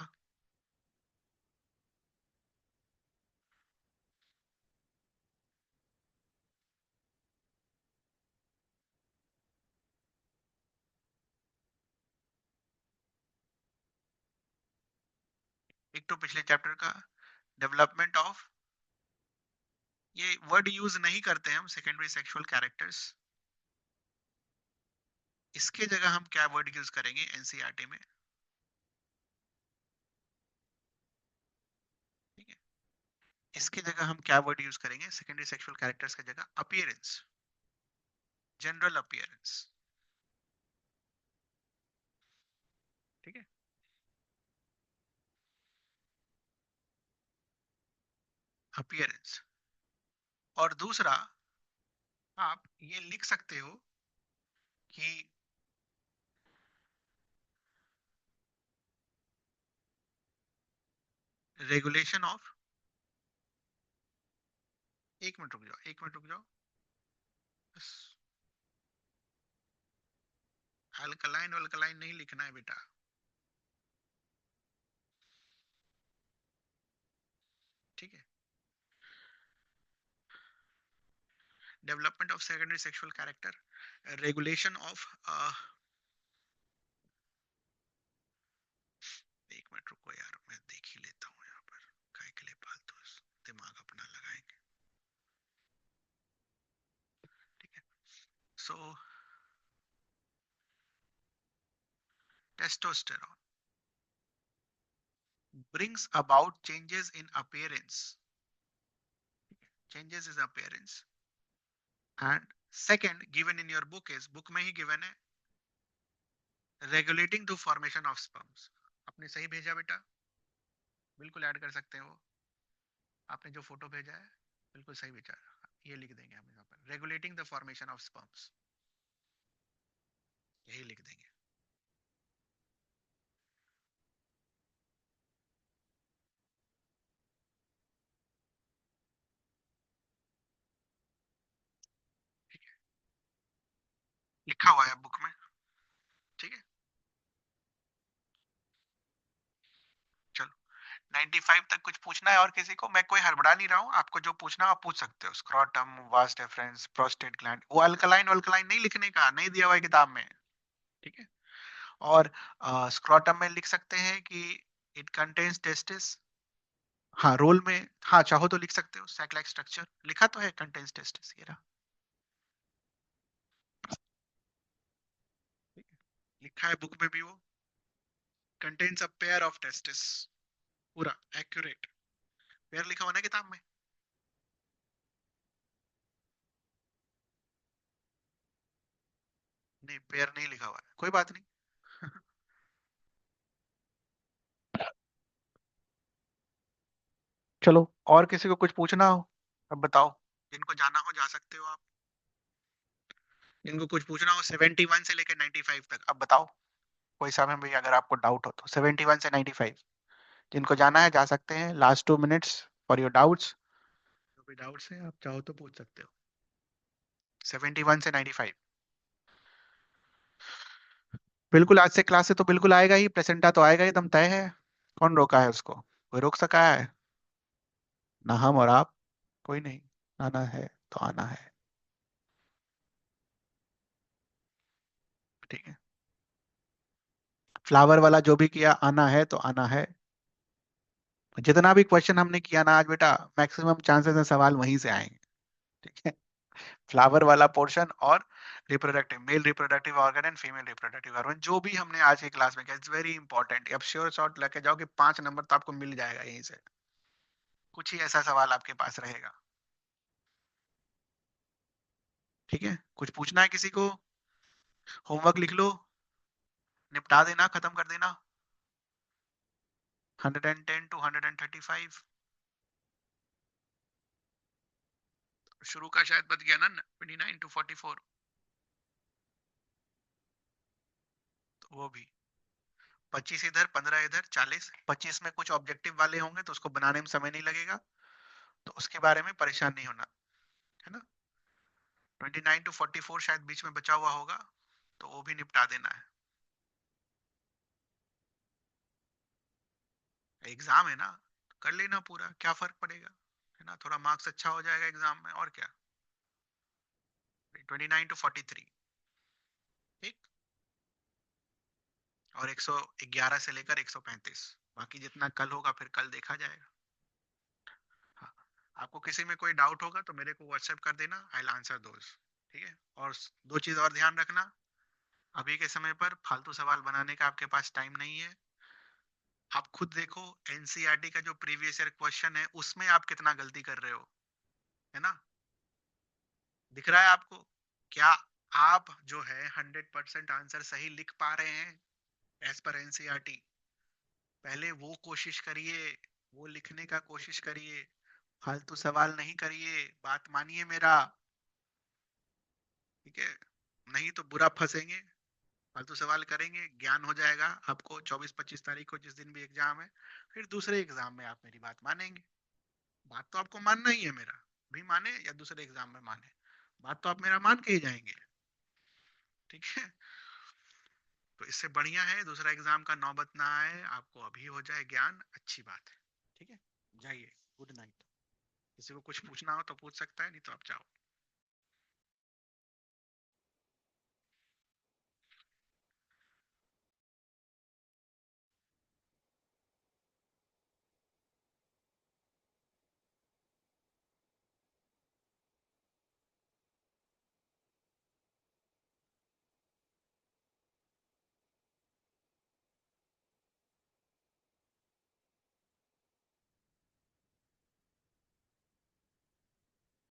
एक तो पिछले चैप्टर का, डेवलपमेंट ऑफ, ये वर्ड यूज नहीं करते हम, सेकेंडरी सेक्सुअल कैरेक्टर्स। इसके जगह हम क्या वर्ड यूज करेंगे एनसीईआरटी में? ठीक है, इसके जगह हम क्या वर्ड यूज करेंगे सेकेंडरी सेक्सुअल कैरेक्टर्स की जगह? Appearance, general appearance. ठीक है, अपीयरेंस। और दूसरा, आप ये लिख सकते हो कि रेगुलेशन ऑफ, एक मिनट रुक जाओ, एक मिनट रुक जाओ बस। अल्कलाइन वल्कलाइन नहीं लिखना है बेटा। ठीक है, development of secondary sexual character, regulation of, एक मिनट रुको यार, मैं देख ही लेता हूँ यहाँ पर, काय के लिए फालतू दिमाग अपना लगाएंगे। ठीक है, सो testosterone brings about changes in appearance, changes in appearance, and second given in your book is, book में ही given है, regulating the formation of sperms। आपने सही भेजा बेटा, बिल्कुल ऐड कर सकते हैं वो, आपने जो फोटो भेजा है बिल्कुल सही भेजा। ये लिख देंगे हम यहाँ पर, regulating the formation of sperms, यही लिख देंगे। ठीक है, लिखा हुआ है बुक में। ठीक है, चलो 95 तक कुछ पूछना है और किसी को? मैं कोई हड़बड़ा नहीं रहा हूँ, आपको जो पूछना आप पूछ सकते हो। Scrotum, vas deferens, prostate gland, वो अल्कलाइन वल्कलाइन नहीं लिखने का, नहीं दिया हुआ है किताब में। ठीक है, और स्क्रॉटम में लिख सकते हैं कि इट कंटेन्स टेस्टिस। हाँ, रोल में हाँ चाहो तो लिख सकते हो, सैक लाइक स्ट्रक्चर लिखा तो है, कंटेन्स टेस्टिस, ये रहा। ठीक है, लिखा है बुक में भी वो, contains a pair of testis, पूरा एक्यूरेट पेयर लिखा हुआ ना किताब में। नहीं, पेयर नहीं लिखा हुआ है, कोई बात नहीं। चलो, और किसी को कुछ पूछना हो अब बताओ, जिनको जाना हो जा सकते हो आप। जिनको कुछ पूछना हो 71 से लेकर 95 तक, अब बताओ कोई समय में भी अगर आपको डाउट हो तो, 71 से 95 जिनको जाना है जा सकते हैं। Last 2 minutes for your doubts, जो भी डाउट्स है आप चाहो तो पूछ सकते हो। 71 से 95 बिल्कुल, आज से क्लास से तो बिल्कुल आएगा ही, प्रेजेंटा तो आएगा ही, एकदम तय है। कौन रोका है उसको? कोई रोक सका है? ना हम और आप, कोई नहीं। आना है तो आना है। ठीक है, फ्लावर वाला जो भी किया, आना है तो आना है। जितना भी क्वेश्चन हमने किया ना आज बेटा, मैक्सिमम चांसेस है सवाल वहीं से आएंगे। ठीक है, फ्लावर वाला पोर्शन और reproductive, mail reproductive organ and female reproductive organ, जो भी हमने आज की क्लास में किया, इट्स वेरी इंपॉर्टेंट। अब श्योर शॉट लेके जाओ कि 5 नंबर तो आपको मिल जाएगा यहीं से। कुछ ही ऐसा सवाल आपके पास रहेगा। ठीक है, कुछ पूछना है किसी को? होमवर्क लिख लो, निपटा देना, खत्म कर देना। 110 टू 135, शुरू का शायद बच गया ना, 29 टू 44, तो वो भी 25 इधर 15 इधर 40, 25 में कुछ ऑब्जेक्टिव वाले होंगे तो उसको बनाने में समय नहीं लगेगा, तो उसके बारे में परेशान नहीं होना। है ना। 29 to 44 शायद बीच में बचा हुआ होगा, तो वो भी निपटा देना है। एग्जाम है ना, कर लेना पूरा, क्या फर्क पड़ेगा, है ना, थोड़ा मार्क्स अच्छा हो जाएगा एग्जाम में, और क्या। 29 to 43, ठीक। और 111 से लेकर 135, बाकी जितना कल होगा फिर कल देखा जाएगा। हाँ, आपको किसी में कोई डाउट होगा तो मेरे को व्हाट्सएप कर देना, आई विल आंसर दोज। ठीक है। और दो चीज और ध्यान रखना, अभी के समय पर फालतू सवाल बनाने का आपके पास टाइम नहीं है। आप खुद देखो, एनसीईआरटी का जो प्रीवियस ईयर क्वेश्चन है उसमें आप कितना गलती कर रहे हो, है ना। दिख रहा है आपको, क्या आप जो है 100% आंसर सही लिख पा रहे हैं एज पर एनसीईआरटी। पहले वो कोशिश करिए, वो लिखने का कोशिश करिए, फालतू सवाल नहीं करिए, बात मानिए मेरा, ठीक है। नहीं तो बुरा फंसेंगे, फालतू सवाल करेंगे, ज्ञान हो जाएगा आपको 24-25 तारीख को जिस दिन भी एग्जाम है, फिर दूसरे एग्जाम में आप मेरी बात मानेंगे। बात तो आपको मानना ही है मेरा, भी माने या दूसरे एग्जाम में माने, बात तो आप मेरा मान के ही जाएंगे, ठीक है। तो इससे बढ़िया है दूसरा एग्जाम का नौबत ना आए, आपको अभी हो जाए ज्ञान, अच्छी बात है। ठीक है, जाइए, गुड नाइट। किसी को कुछ पूछना हो तो पूछ सकता है, नहीं तो आप जाओ।